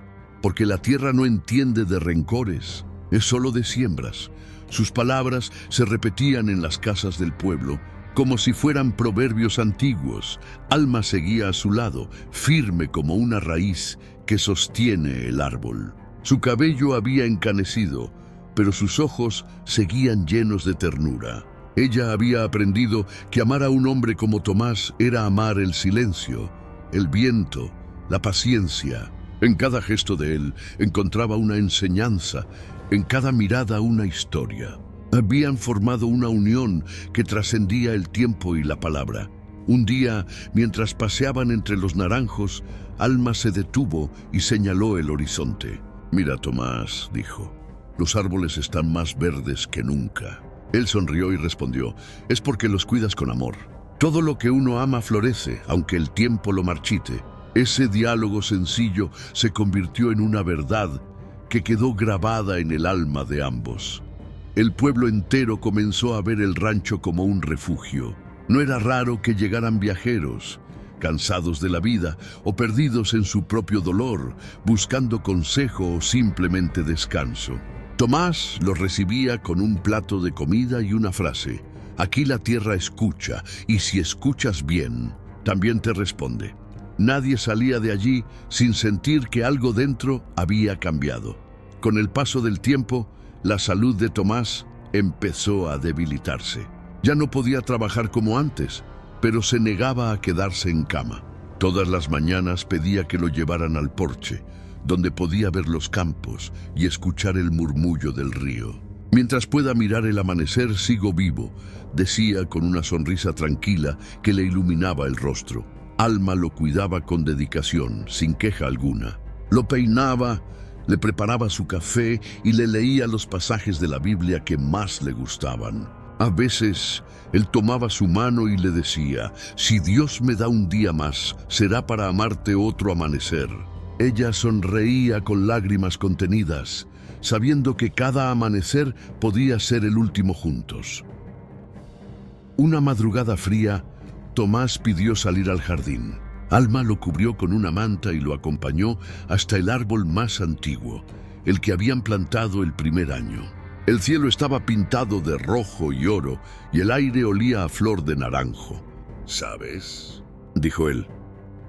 S1: porque la tierra no entiende de rencores, es solo de siembras». Sus palabras se repetían en las casas del pueblo, como si fueran proverbios antiguos. Alma seguía a su lado, firme como una raíz que sostiene el árbol. Su cabello había encanecido, pero sus ojos seguían llenos de ternura. Ella había aprendido que amar a un hombre como Tomás era amar el silencio, el viento, la paciencia. En cada gesto de él encontraba una enseñanza, en cada mirada una historia. Habían formado una unión que trascendía el tiempo y la palabra. Un día, mientras paseaban entre los naranjos, Alma se detuvo y señaló el horizonte. «Mira, Tomás», dijo, «los árboles están más verdes que nunca». Él sonrió y respondió, «Es porque los cuidas con amor. Todo lo que uno ama florece, aunque el tiempo lo marchite». Ese diálogo sencillo se convirtió en una verdad que quedó grabada en el alma de ambos. El pueblo entero comenzó a ver el rancho como un refugio. No era raro que llegaran viajeros, cansados de la vida o perdidos en su propio dolor, buscando consejo o simplemente descanso. Tomás los recibía con un plato de comida y una frase: «Aquí la tierra escucha, y si escuchas bien, también te responde». Nadie salía de allí sin sentir que algo dentro había cambiado. Con el paso del tiempo, la salud de Tomás empezó a debilitarse. Ya no podía trabajar como antes, pero se negaba a quedarse en cama. Todas las mañanas pedía que lo llevaran al porche, donde podía ver los campos y escuchar el murmullo del río. «Mientras pueda mirar el amanecer, sigo vivo», decía con una sonrisa tranquila que le iluminaba el rostro. Alma lo cuidaba con dedicación, sin queja alguna. Lo peinaba, le preparaba su café y le leía los pasajes de la Biblia que más le gustaban. A veces, él tomaba su mano y le decía: «Si Dios me da un día más, será para amarte otro amanecer». Ella sonreía con lágrimas contenidas, sabiendo que cada amanecer podía ser el último juntos. Una madrugada fría, Tomás pidió salir al jardín. Alma lo cubrió con una manta y lo acompañó hasta el árbol más antiguo, el que habían plantado el primer año. El cielo estaba pintado de rojo y oro y el aire olía a flor de naranjo. «¿Sabes?», dijo él,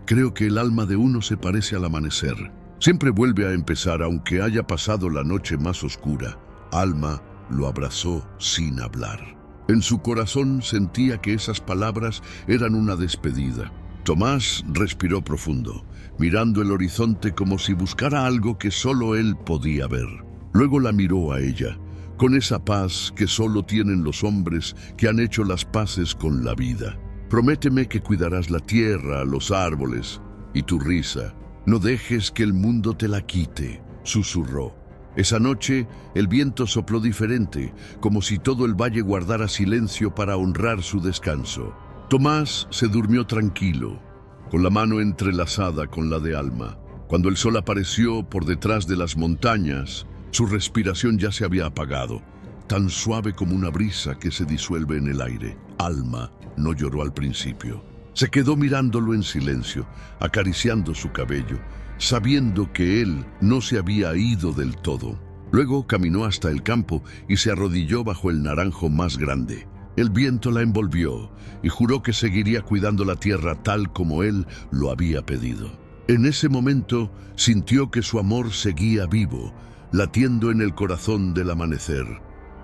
S1: «creo que el alma de uno se parece al amanecer. Siempre vuelve a empezar aunque haya pasado la noche más oscura». Alma lo abrazó sin hablar. En su corazón sentía que esas palabras eran una despedida. Tomás respiró profundo, mirando el horizonte como si buscara algo que solo él podía ver. Luego la miró a ella, con esa paz que solo tienen los hombres que han hecho las paces con la vida. «Prométeme que cuidarás la tierra, los árboles y tu risa. No dejes que el mundo te la quite», susurró. Esa noche, el viento sopló diferente, como si todo el valle guardara silencio para honrar su descanso. Tomás se durmió tranquilo, con la mano entrelazada con la de Alma. Cuando el sol apareció por detrás de las montañas, su respiración ya se había apagado, tan suave como una brisa que se disuelve en el aire. Alma no lloró al principio. Se quedó mirándolo en silencio, acariciando su cabello, sabiendo que él no se había ido del todo. Luego caminó hasta el campo y se arrodilló bajo el naranjo más grande. El viento la envolvió y juró que seguiría cuidando la tierra tal como él lo había pedido. En ese momento sintió que su amor seguía vivo, latiendo en el corazón del amanecer.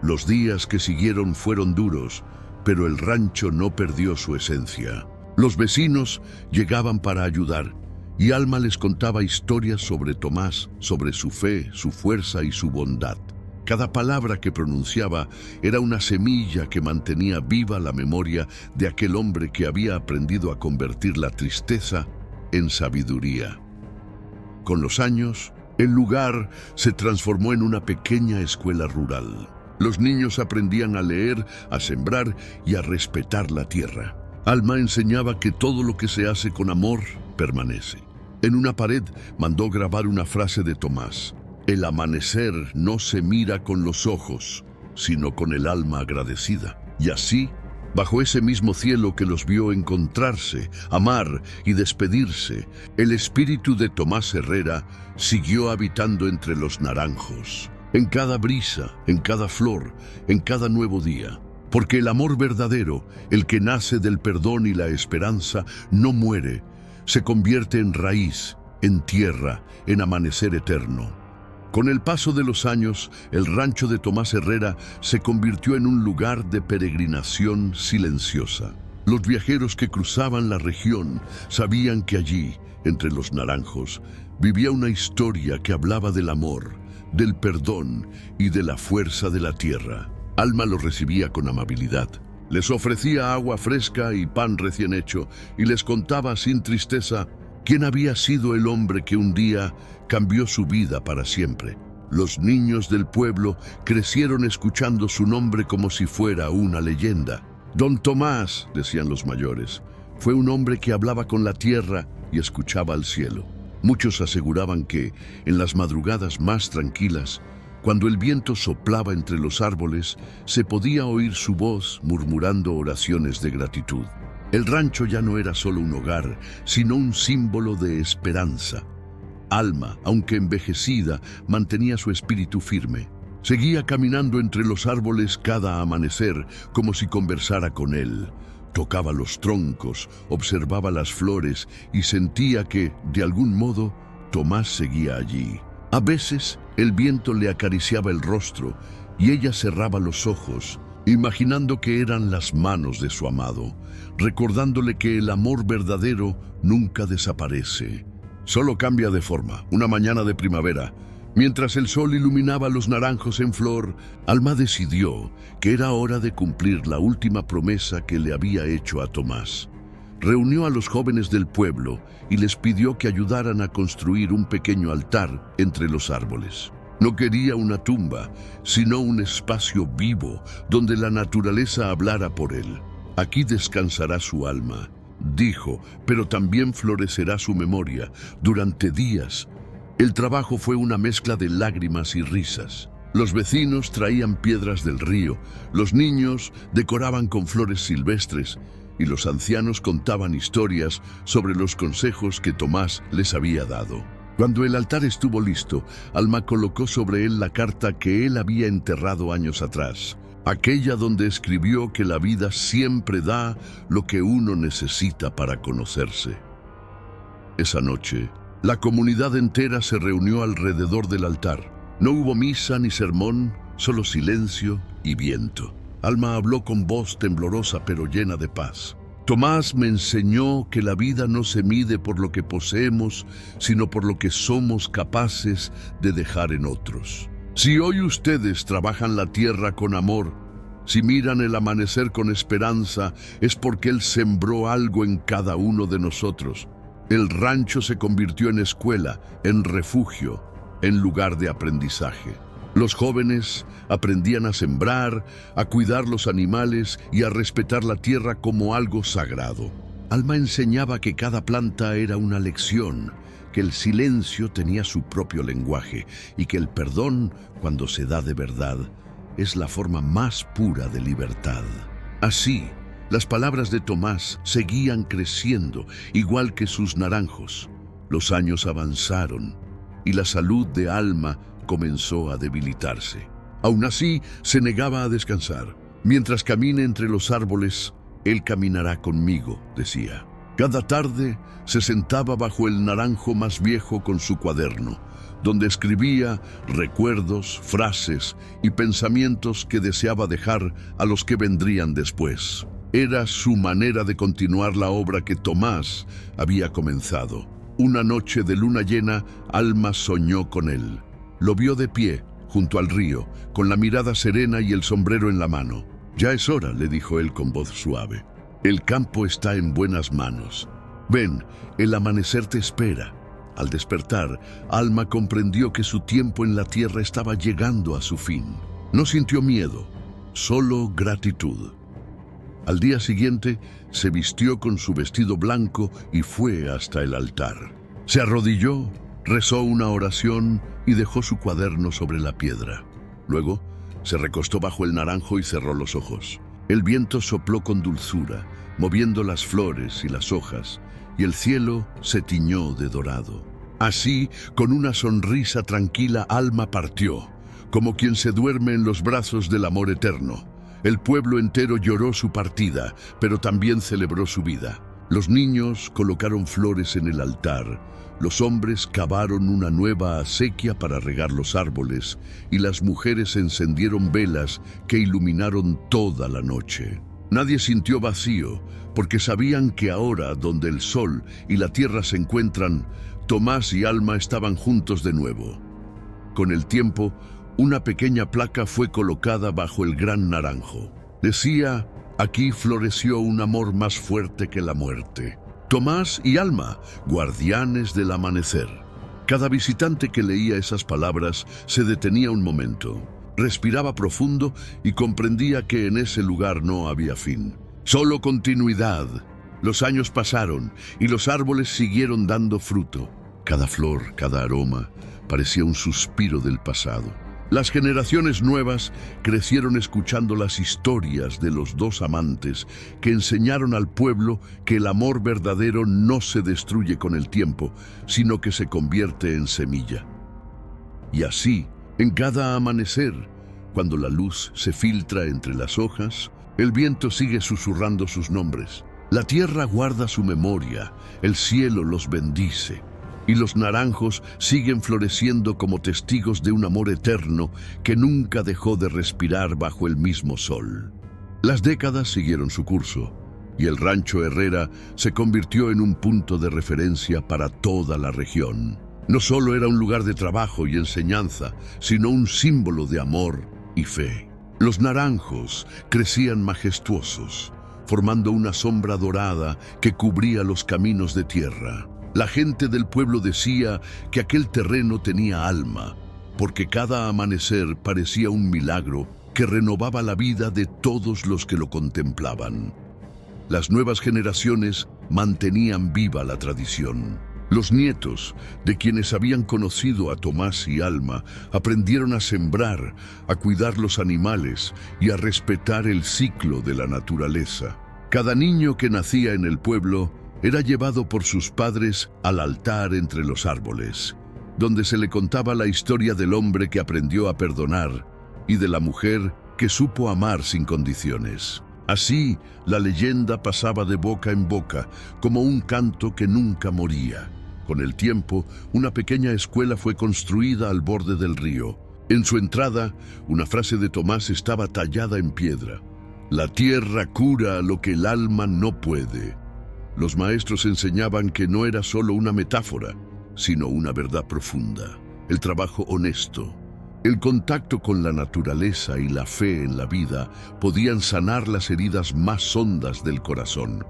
S1: Los días que siguieron fueron duros, pero el rancho no perdió su esencia. Los vecinos llegaban para ayudar, y Alma les contaba historias sobre Tomás, sobre su fe, su fuerza y su bondad. Cada palabra que pronunciaba era una semilla que mantenía viva la memoria de aquel hombre que había aprendido a convertir la tristeza en sabiduría. Con los años, el lugar se transformó en una pequeña escuela rural. Los niños aprendían a leer, a sembrar y a respetar la tierra. Alma enseñaba que todo lo que se hace con amor permanece. En una pared mandó grabar una frase de Tomás: «El amanecer no se mira con los ojos, sino con el alma agradecida». Y así, bajo ese mismo cielo que los vio encontrarse, amar y despedirse, el espíritu de Tomás Herrera siguió habitando entre los naranjos, en cada brisa, en cada flor, en cada nuevo día. Porque el amor verdadero, el que nace del perdón y la esperanza, no muere, se convierte en raíz, en tierra, en amanecer eterno. Con el paso de los años, el rancho de Tomás Herrera se convirtió en un lugar de peregrinación silenciosa. Los viajeros que cruzaban la región sabían que allí, entre los naranjos, vivía una historia que hablaba del amor, del perdón y de la fuerza de la tierra. Alma los recibía con amabilidad. Les ofrecía agua fresca y pan recién hecho y les contaba sin tristeza quién había sido el hombre que un día cambió su vida para siempre. Los niños del pueblo crecieron escuchando su nombre como si fuera una leyenda. Don Tomás, decían los mayores, fue un hombre que hablaba con la tierra y escuchaba al cielo. Muchos aseguraban que, en las madrugadas más tranquilas, cuando el viento soplaba entre los árboles, se podía oír su voz murmurando oraciones de gratitud. El rancho ya no era solo un hogar, sino un símbolo de esperanza. Alma, aunque envejecida, mantenía su espíritu firme. Seguía caminando entre los árboles cada amanecer, como si conversara con él. Tocaba los troncos, observaba las flores y sentía que, de algún modo, Tomás seguía allí. A veces, el viento le acariciaba el rostro y ella cerraba los ojos, imaginando que eran las manos de su amado, recordándole que el amor verdadero nunca desaparece. Solo cambia de forma, una mañana de primavera. Mientras el sol iluminaba los naranjos en flor, Alma decidió que era hora de cumplir la última promesa que le había hecho a Tomás. Reunió a los jóvenes del pueblo y les pidió que ayudaran a construir un pequeño altar entre los árboles. No quería una tumba, sino un espacio vivo donde la naturaleza hablara por él. Aquí descansará su alma, dijo, pero también florecerá su memoria durante días. El trabajo fue una mezcla de lágrimas y risas. Los vecinos traían piedras del río, los niños decoraban con flores silvestres y los ancianos contaban historias sobre los consejos que Tomás les había dado. Cuando el altar estuvo listo, Alma colocó sobre él la carta que él había enterrado años atrás, aquella donde escribió que la vida siempre da lo que uno necesita para conocerse. Esa noche, la comunidad entera se reunió alrededor del altar. No hubo misa ni sermón, solo silencio y viento. Alma habló con voz temblorosa pero llena de paz. Tomás me enseñó que la vida no se mide por lo que poseemos, sino por lo que somos capaces de dejar en otros. Si hoy ustedes trabajan la tierra con amor, si miran el amanecer con esperanza, es porque Él sembró algo en cada uno de nosotros. El rancho se convirtió en escuela, en refugio, en lugar de aprendizaje. Los jóvenes aprendían a sembrar, a cuidar los animales y a respetar la tierra como algo sagrado. Alma enseñaba que cada planta era una lección, que el silencio tenía su propio lenguaje y que el perdón, cuando se da de verdad, es la forma más pura de libertad. Así, las palabras de Tomás seguían creciendo, igual que sus naranjos. Los años avanzaron y la salud de Alma comenzó a debilitarse. Aún así, se negaba a descansar. Mientras camine entre los árboles, Él caminará conmigo, decía. Cada tarde se sentaba bajo el naranjo más viejo con su cuaderno, donde escribía recuerdos, frases y pensamientos que deseaba dejar a los que vendrían después. Era su manera de continuar la obra que Tomás había comenzado. Una noche de luna llena, Alma soñó con él. Lo vio de pie, junto al río, con la mirada serena y el sombrero en la mano. «Ya es hora», le dijo él con voz suave. «El campo está en buenas manos. Ven, el amanecer te espera». Al despertar, Alma comprendió que su tiempo en la tierra estaba llegando a su fin. No sintió miedo, solo gratitud. Al día siguiente, se vistió con su vestido blanco y fue hasta el altar. Se arrodilló, rezó una oración y dejó su cuaderno sobre la piedra. Luego, se recostó bajo el naranjo y cerró los ojos. El viento sopló con dulzura, moviendo las flores y las hojas, y el cielo se tiñó de dorado. Así, con una sonrisa tranquila, Alma partió, como quien se duerme en los brazos del amor eterno. El pueblo entero lloró su partida, pero también celebró su vida. Los niños colocaron flores en el altar, los hombres cavaron una nueva acequia para regar los árboles y las mujeres encendieron velas que iluminaron toda la noche. Nadie sintió vacío, porque sabían que ahora, donde el sol y la tierra se encuentran, Tomás y Alma estaban juntos de nuevo. Con el tiempo, una pequeña placa fue colocada bajo el gran naranjo. Decía: aquí floreció un amor más fuerte que la muerte. Tomás y Alma, guardianes del amanecer. Cada visitante que leía esas palabras se detenía un momento, respiraba profundo y comprendía que en ese lugar no había fin, solo continuidad. Los años pasaron y los árboles siguieron dando fruto. Cada flor, cada aroma, parecía un suspiro del pasado. Las generaciones nuevas crecieron escuchando las historias de los dos amantes que enseñaron al pueblo que el amor verdadero no se destruye con el tiempo, sino que se convierte en semilla. Y así, en cada amanecer, cuando la luz se filtra entre las hojas, el viento sigue susurrando sus nombres. La tierra guarda su memoria, el cielo los bendice. Y los naranjos siguen floreciendo como testigos de un amor eterno que nunca dejó de respirar bajo el mismo sol. Las décadas siguieron su curso, y el Rancho Herrera se convirtió en un punto de referencia para toda la región. No solo era un lugar de trabajo y enseñanza, sino un símbolo de amor y fe. Los naranjos crecían majestuosos, formando una sombra dorada que cubría los caminos de tierra. La gente del pueblo decía que aquel terreno tenía alma, porque cada amanecer parecía un milagro que renovaba la vida de todos los que lo contemplaban. Las nuevas generaciones mantenían viva la tradición. Los nietos, de quienes habían conocido a Tomás y Alma, aprendieron a sembrar, a cuidar los animales y a respetar el ciclo de la naturaleza. Cada niño que nacía en el pueblo era llevado por sus padres al altar entre los árboles, donde se le contaba la historia del hombre que aprendió a perdonar y de la mujer que supo amar sin condiciones. Así, la leyenda pasaba de boca en boca, como un canto que nunca moría. Con el tiempo, una pequeña escuela fue construida al borde del río. En su entrada, una frase de Tomás estaba tallada en piedra: la tierra cura lo que el alma no puede. Los maestros enseñaban que no era solo una metáfora, sino una verdad profunda. El trabajo honesto, el contacto con la naturaleza y la fe en la vida podían sanar las heridas más hondas del corazón.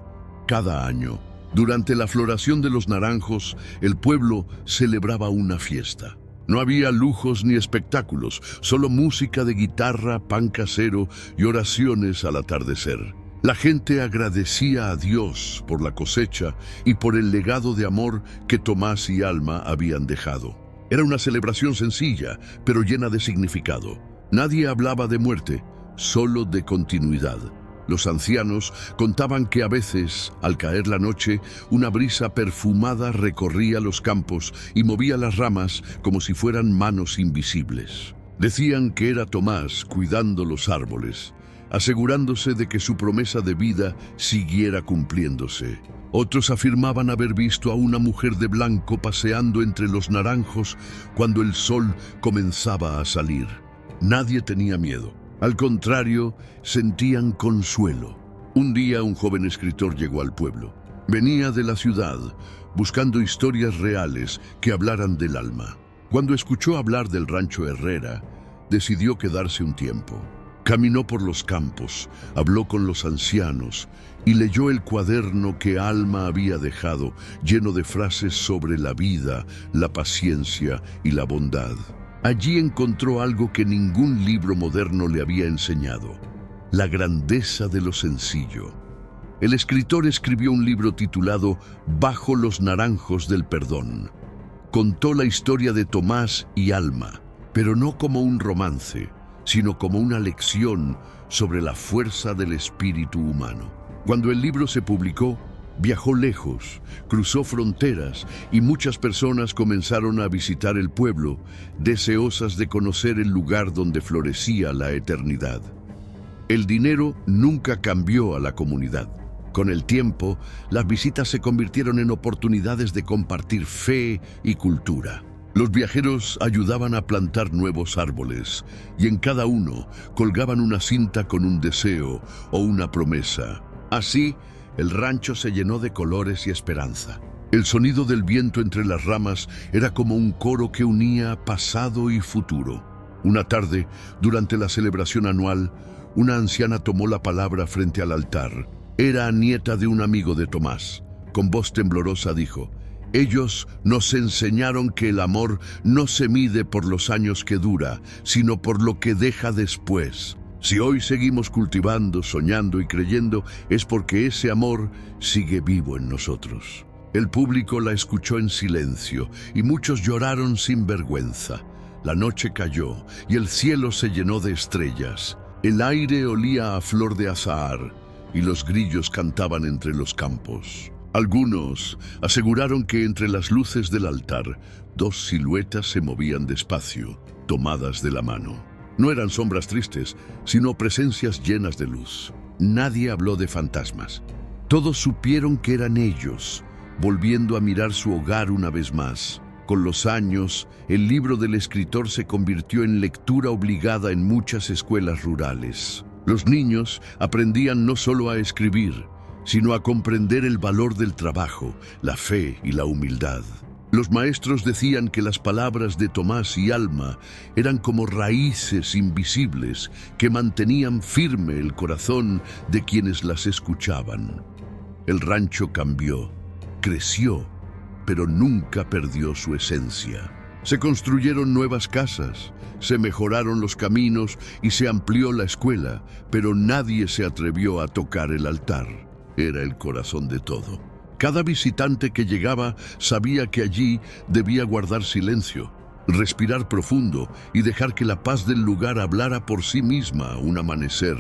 S1: Cada año, durante la floración de los naranjos, el pueblo celebraba una fiesta. No había lujos ni espectáculos, solo música de guitarra, pan casero y oraciones al atardecer. La gente agradecía a Dios por la cosecha y por el legado de amor que Tomás y Alma habían dejado. Era una celebración sencilla, pero llena de significado. Nadie hablaba de muerte, solo de continuidad. Los ancianos contaban que a veces, al caer la noche, una brisa perfumada recorría los campos y movía las ramas como si fueran manos invisibles. Decían que era Tomás cuidando los árboles, asegurándose de que su promesa de vida siguiera cumpliéndose. Otros afirmaban haber visto a una mujer de blanco paseando entre los naranjos cuando el sol comenzaba a salir. Nadie tenía miedo. Al contrario, sentían consuelo. Un día un joven escritor llegó al pueblo. Venía de la ciudad, buscando historias reales que hablaran del alma. Cuando escuchó hablar del Rancho Herrera, decidió quedarse un tiempo. Caminó por los campos, habló con los ancianos y leyó el cuaderno que Alma había dejado, lleno de frases sobre la vida, la paciencia y la bondad. Allí encontró algo que ningún libro moderno le había enseñado: la grandeza de lo sencillo. El escritor escribió un libro titulado Bajo los naranjos del perdón. Contó la historia de Tomás y Alma, pero no como un romance, sino como una lección sobre la fuerza del espíritu humano. Cuando el libro se publicó, viajó lejos, cruzó fronteras y muchas personas comenzaron a visitar el pueblo, deseosas de conocer el lugar donde florecía la eternidad. El dinero nunca cambió a la comunidad. Con el tiempo, las visitas se convirtieron en oportunidades de compartir fe y cultura. Los viajeros ayudaban a plantar nuevos árboles y en cada uno colgaban una cinta con un deseo o una promesa. Así, el rancho se llenó de colores y esperanza. El sonido del viento entre las ramas era como un coro que unía pasado y futuro. Una tarde, durante la celebración anual, una anciana tomó la palabra frente al altar. Era nieta de un amigo de Tomás. Con voz temblorosa dijo: «Ellos nos enseñaron que el amor no se mide por los años que dura, sino por lo que deja después. Si hoy seguimos cultivando, soñando y creyendo, es porque ese amor sigue vivo en nosotros». El público la escuchó en silencio y muchos lloraron sin vergüenza. La noche cayó y el cielo se llenó de estrellas. El aire olía a flor de azahar y los grillos cantaban entre los campos. Algunos aseguraron que entre las luces del altar, dos siluetas se movían despacio, tomadas de la mano. No eran sombras tristes, sino presencias llenas de luz. Nadie habló de fantasmas. Todos supieron que eran ellos, volviendo a mirar su hogar una vez más. Con los años, el libro del escritor se convirtió en lectura obligada en muchas escuelas rurales. Los niños aprendían no solo a escribir, sino a comprender el valor del trabajo, la fe y la humildad. Los maestros decían que las palabras de Tomás y Alma eran como raíces invisibles que mantenían firme el corazón de quienes las escuchaban. El rancho cambió, creció, pero nunca perdió su esencia. Se construyeron nuevas casas, se mejoraron los caminos y se amplió la escuela, pero nadie se atrevió a tocar el altar. Era el corazón de todo. Cada visitante que llegaba sabía que allí debía guardar silencio, respirar profundo y dejar que la paz del lugar hablara por sí misma un amanecer.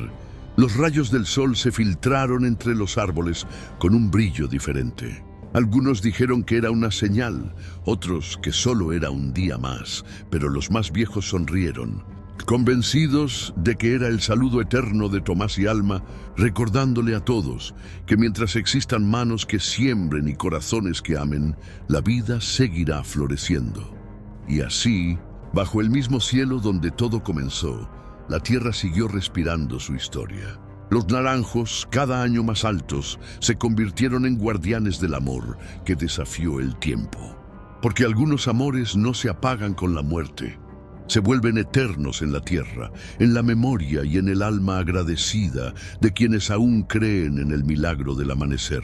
S1: Los rayos del sol se filtraron entre los árboles con un brillo diferente. Algunos dijeron que era una señal, otros que solo era un día más, pero los más viejos sonrieron, convencidos de que era el saludo eterno de Tomás y Alma, recordándole a todos que mientras existan manos que siembren y corazones que amen, la vida seguirá floreciendo. Y así, bajo el mismo cielo donde todo comenzó, la tierra siguió respirando su historia. Los naranjos, cada año más altos, se convirtieron en guardianes del amor que desafió el tiempo. Porque algunos amores no se apagan con la muerte, se vuelven eternos en la tierra, en la memoria y en el alma agradecida de quienes aún creen en el milagro del amanecer.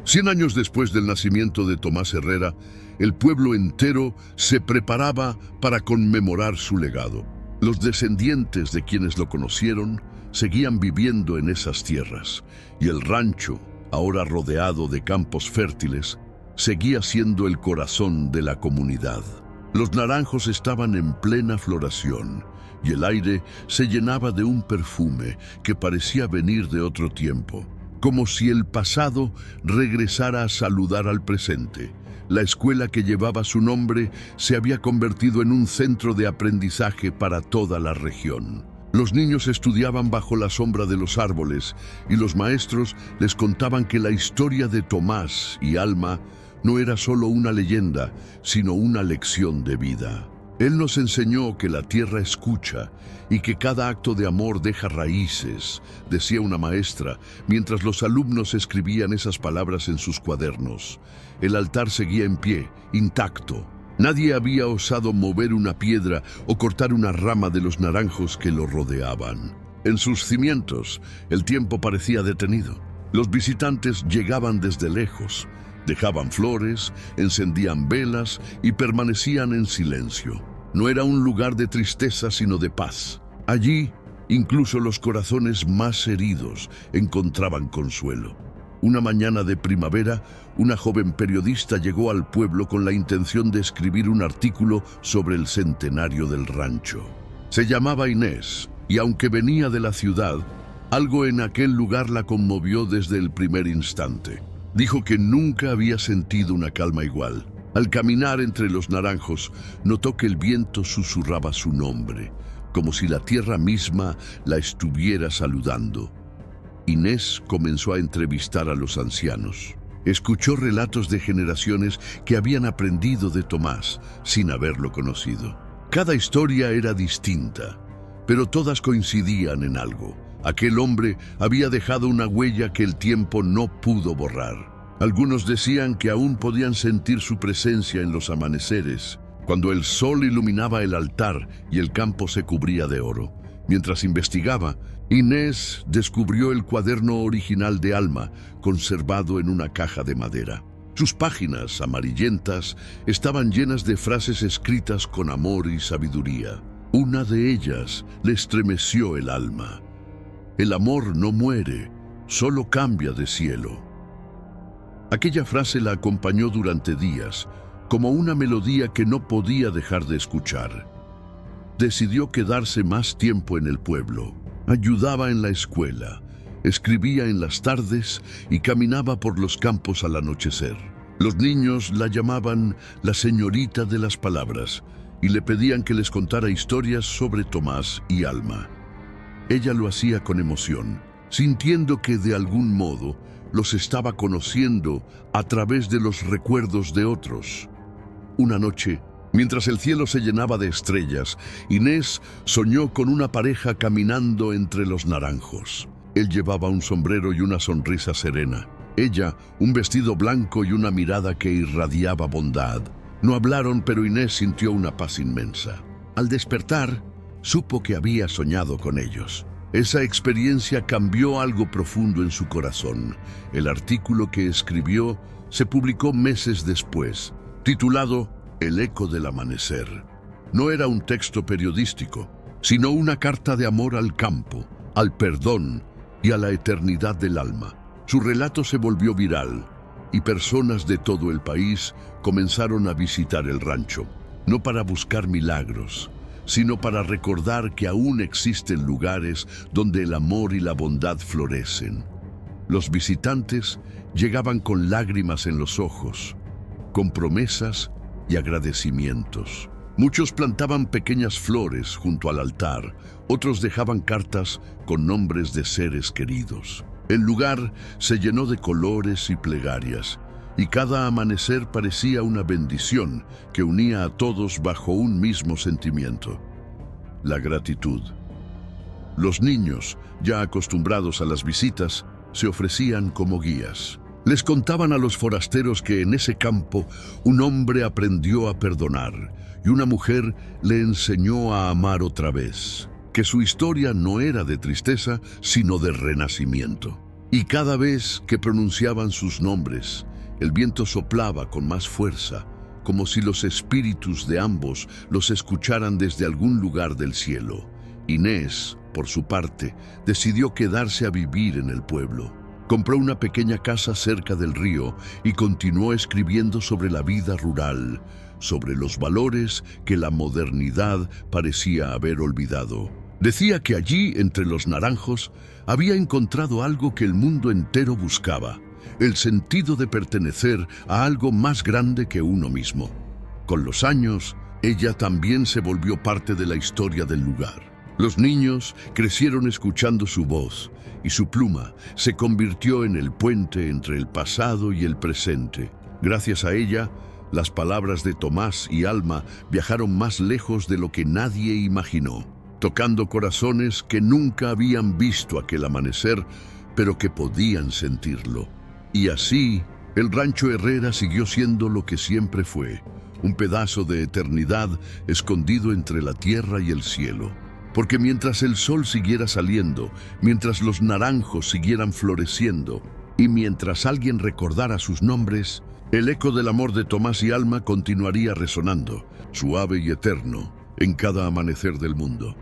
S1: 100 años después del nacimiento de Tomás Herrera, el pueblo entero se preparaba para conmemorar su legado. Los descendientes de quienes lo conocieron seguían viviendo en esas tierras, y el rancho, ahora rodeado de campos fértiles, seguía siendo el corazón de la comunidad. Los naranjos estaban en plena floración, y el aire se llenaba de un perfume que parecía venir de otro tiempo, como si el pasado regresara a saludar al presente. La escuela que llevaba su nombre se había convertido en un centro de aprendizaje para toda la región. Los niños estudiaban bajo la sombra de los árboles y los maestros les contaban que la historia de Tomás y Alma no era solo una leyenda, sino una lección de vida. Él nos enseñó que la tierra escucha y que cada acto de amor deja raíces, decía una maestra, mientras los alumnos escribían esas palabras en sus cuadernos. El altar seguía en pie, intacto. Nadie había osado mover una piedra o cortar una rama de los naranjos que lo rodeaban. En sus cimientos, el tiempo parecía detenido. Los visitantes llegaban desde lejos, dejaban flores, encendían velas y permanecían en silencio. No era un lugar de tristeza, sino de paz. Allí, incluso los corazones más heridos encontraban consuelo. Una mañana de primavera, una joven periodista llegó al pueblo con la intención de escribir un artículo sobre el centenario del rancho. Se llamaba Inés, y aunque venía de la ciudad, algo en aquel lugar la conmovió desde el primer instante. Dijo que nunca había sentido una calma igual. Al caminar entre los naranjos, notó que el viento susurraba su nombre, como si la tierra misma la estuviera saludando. Inés comenzó a entrevistar a los ancianos. Escuchó relatos de generaciones que habían aprendido de Tomás sin haberlo conocido. Cada historia era distinta, pero todas coincidían en algo. Aquel hombre había dejado una huella que el tiempo no pudo borrar. Algunos decían que aún podían sentir su presencia en los amaneceres, cuando el sol iluminaba el altar y el campo se cubría de oro. Mientras investigaba, Inés descubrió el cuaderno original de Alma, conservado en una caja de madera. Sus páginas, amarillentas, estaban llenas de frases escritas con amor y sabiduría. Una de ellas le estremeció el alma. El amor no muere, solo cambia de cielo. Aquella frase la acompañó durante días, como una melodía que no podía dejar de escuchar. Decidió quedarse más tiempo en el pueblo. Ayudaba en la escuela, escribía en las tardes y caminaba por los campos al anochecer. Los niños la llamaban la señorita de las palabras y le pedían que les contara historias sobre Tomás y Alma. Ella lo hacía con emoción, sintiendo que de algún modo los estaba conociendo a través de los recuerdos de otros. Una noche, mientras el cielo se llenaba de estrellas, Inés soñó con una pareja caminando entre los naranjos. Él llevaba un sombrero y una sonrisa serena. Ella, un vestido blanco y una mirada que irradiaba bondad. No hablaron, pero Inés sintió una paz inmensa. Al despertar, supo que había soñado con ellos. Esa experiencia cambió algo profundo en su corazón. El artículo que escribió se publicó meses después, titulado El eco del amanecer. No era un texto periodístico, sino una carta de amor al campo, al perdón y a la eternidad del alma. Su relato se volvió viral y personas de todo el país comenzaron a visitar el rancho, no para buscar milagros, sino para recordar que aún existen lugares donde el amor y la bondad florecen. Los visitantes llegaban con lágrimas en los ojos, con promesas y agradecimientos. Muchos plantaban pequeñas flores junto al altar, otros dejaban cartas con nombres de seres queridos. El lugar se llenó de colores y plegarias, y cada amanecer parecía una bendición que unía a todos bajo un mismo sentimiento: la gratitud. Los niños, ya acostumbrados a las visitas, se ofrecían como guías. Les contaban a los forasteros que en ese campo un hombre aprendió a perdonar y una mujer le enseñó a amar otra vez, que su historia no era de tristeza, sino de renacimiento. Y cada vez que pronunciaban sus nombres, el viento soplaba con más fuerza, como si los espíritus de ambos los escucharan desde algún lugar del cielo. Inés, por su parte, decidió quedarse a vivir en el pueblo. Compró una pequeña casa cerca del río y continuó escribiendo sobre la vida rural, sobre los valores que la modernidad parecía haber olvidado. Decía que allí, entre los naranjos, había encontrado algo que el mundo entero buscaba: el sentido de pertenecer a algo más grande que uno mismo. Con los años, ella también se volvió parte de la historia del lugar. Los niños crecieron escuchando su voz, y su pluma se convirtió en el puente entre el pasado y el presente. Gracias a ella, las palabras de Tomás y Alma viajaron más lejos de lo que nadie imaginó, tocando corazones que nunca habían visto aquel amanecer, pero que podían sentirlo. Y así, el Rancho Herrera siguió siendo lo que siempre fue: un pedazo de eternidad escondido entre la tierra y el cielo. Porque mientras el sol siguiera saliendo, mientras los naranjos siguieran floreciendo, y mientras alguien recordara sus nombres, el eco del amor de Tomás y Alma continuaría resonando, suave y eterno, en cada amanecer del mundo.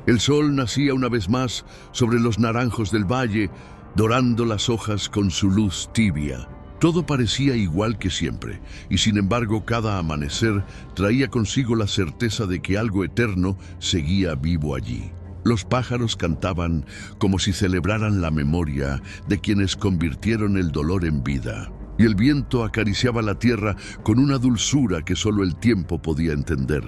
S1: El sol nacía una vez más sobre los naranjos del valle, dorando las hojas con su luz tibia. Todo parecía igual que siempre, y sin embargo cada amanecer traía consigo la certeza de que algo eterno seguía vivo allí. Los pájaros cantaban como si celebraran la memoria de quienes convirtieron el dolor en vida, y el viento acariciaba la tierra con una dulzura que solo el tiempo podía entender.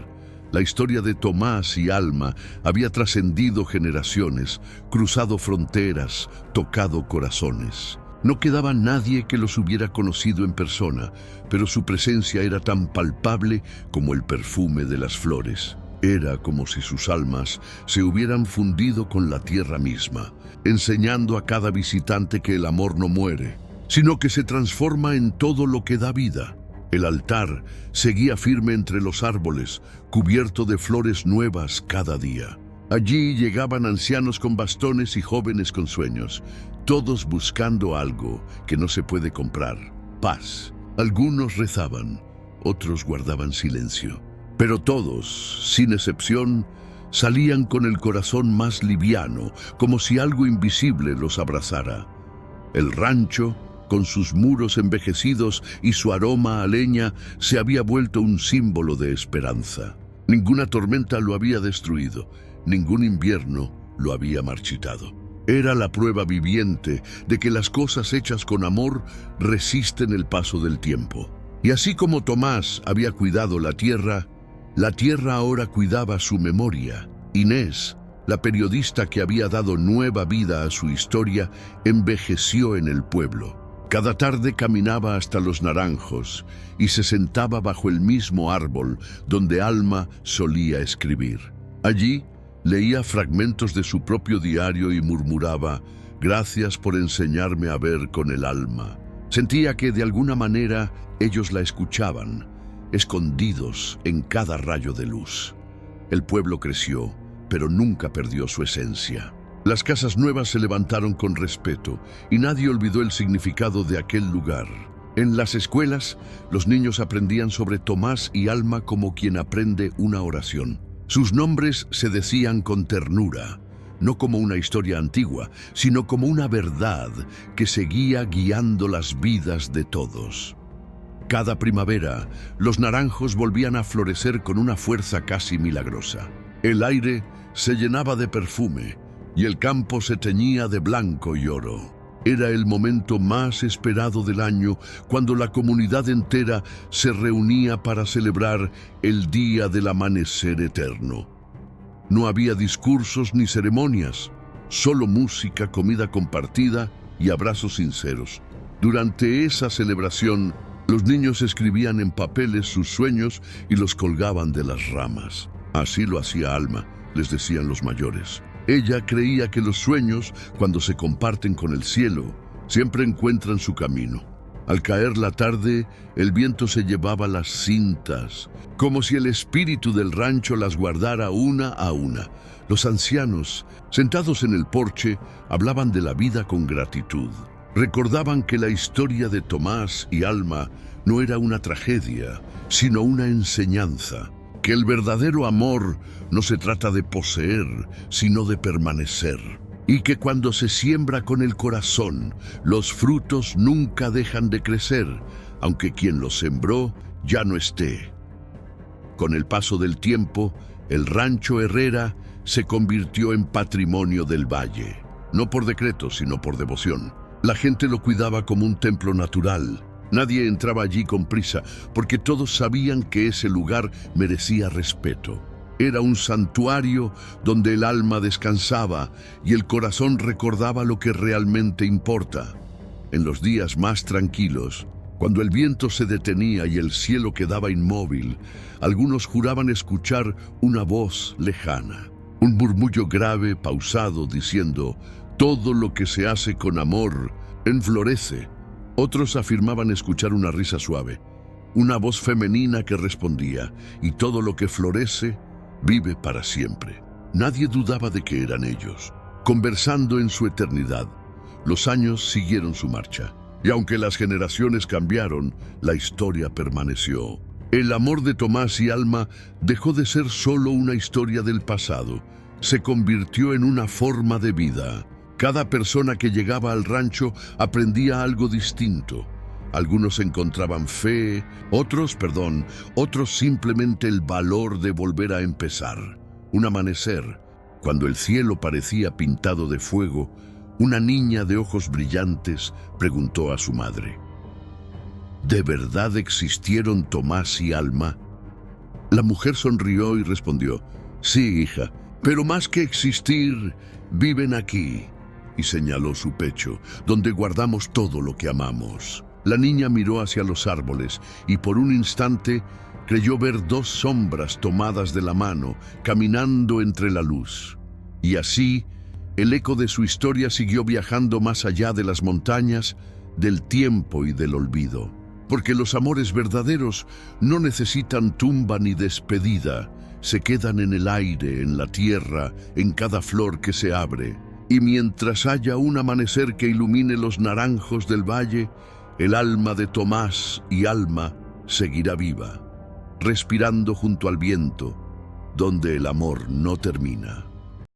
S1: La historia de Tomás y Alma había trascendido generaciones, cruzado fronteras, tocado corazones. No quedaba nadie que los hubiera conocido en persona, pero su presencia era tan palpable como el perfume de las flores. Era como si sus almas se hubieran fundido con la tierra misma, enseñando a cada visitante que el amor no muere, sino que se transforma en todo lo que da vida. El altar seguía firme entre los árboles, cubierto de flores nuevas cada día. Allí llegaban ancianos con bastones y jóvenes con sueños, todos buscando algo que no se puede comprar: paz. Algunos rezaban, otros guardaban silencio, pero todos, sin excepción, salían con el corazón más liviano, como si algo invisible los abrazara. El rancho, con sus muros envejecidos y su aroma a leña, se había vuelto un símbolo de esperanza. Ninguna tormenta lo había destruido, ningún invierno lo había marchitado. Era la prueba viviente de que las cosas hechas con amor resisten el paso del tiempo. Y así como Tomás había cuidado la tierra ahora cuidaba su memoria. Inés, la periodista que había dado nueva vida a su historia, envejeció en el pueblo. Cada tarde caminaba hasta los naranjos y se sentaba bajo el mismo árbol donde Alma solía escribir. Allí leía fragmentos de su propio diario y murmuraba: «Gracias por enseñarme a ver con el alma». Sentía que de alguna manera ellos la escuchaban, escondidos en cada rayo de luz. El pueblo creció, pero nunca perdió su esencia. Las casas nuevas se levantaron con respeto y nadie olvidó el significado de aquel lugar. En las escuelas, los niños aprendían sobre Tomás y Alma como quien aprende una oración. Sus nombres se decían con ternura, no como una historia antigua, sino como una verdad que seguía guiando las vidas de todos. Cada primavera, los naranjos volvían a florecer con una fuerza casi milagrosa. El aire se llenaba de perfume y el campo se teñía de blanco y oro. Era el momento más esperado del año, cuando la comunidad entera se reunía para celebrar el día del amanecer eterno. No había discursos ni ceremonias, solo música, comida compartida y abrazos sinceros. Durante esa celebración, los niños escribían en papeles sus sueños y los colgaban de las ramas. Así lo hacía Alma, les decían los mayores. Ella creía que los sueños, cuando se comparten con el cielo, siempre encuentran su camino. Al caer la tarde, el viento se llevaba las cintas, como si el espíritu del rancho las guardara una a una. Los ancianos, sentados en el porche, hablaban de la vida con gratitud. Recordaban que la historia de Tomás y Alma no era una tragedia, sino una enseñanza. Que el verdadero amor no se trata de poseer, sino de permanecer. Y que cuando se siembra con el corazón, los frutos nunca dejan de crecer, aunque quien los sembró ya no esté. Con el paso del tiempo, el rancho Herrera se convirtió en patrimonio del valle, no por decreto, sino por devoción. La gente lo cuidaba como un templo natural. Nadie entraba allí con prisa, porque todos sabían que ese lugar merecía respeto. Era un santuario donde el alma descansaba y el corazón recordaba lo que realmente importa. En los días más tranquilos, cuando el viento se detenía y el cielo quedaba inmóvil, algunos juraban escuchar una voz lejana, un murmullo grave, pausado, diciendo: «Todo lo que se hace con amor enflorece». Otros afirmaban escuchar una risa suave, una voz femenina que respondía: «Y todo lo que florece vive para siempre». Nadie dudaba de que eran ellos, conversando en su eternidad. Los años siguieron su marcha, y aunque las generaciones cambiaron, la historia permaneció. El amor de Tomás y Alma dejó de ser solo una historia del pasado, se convirtió en una forma de vida. Cada persona que llegaba al rancho aprendía algo distinto. Algunos encontraban fe, otros simplemente el valor de volver a empezar. Un amanecer, cuando el cielo parecía pintado de fuego, una niña de ojos brillantes preguntó a su madre: ¿De verdad existieron Tomás y Alma? La mujer sonrió y respondió, sí, hija, pero más que existir, viven aquí. Y señaló su pecho, donde guardamos todo lo que amamos. La niña miró hacia los árboles y por un instante creyó ver dos sombras tomadas de la mano, caminando entre la luz. Y así, el eco de su historia siguió viajando más allá de las montañas, del tiempo y del olvido. Porque los amores verdaderos no necesitan tumba ni despedida, se quedan en el aire, en la tierra, en cada flor que se abre. Y mientras haya un amanecer que ilumine los naranjos del valle, el alma de Tomás y Alma seguirá viva, respirando junto al viento, donde el amor no termina.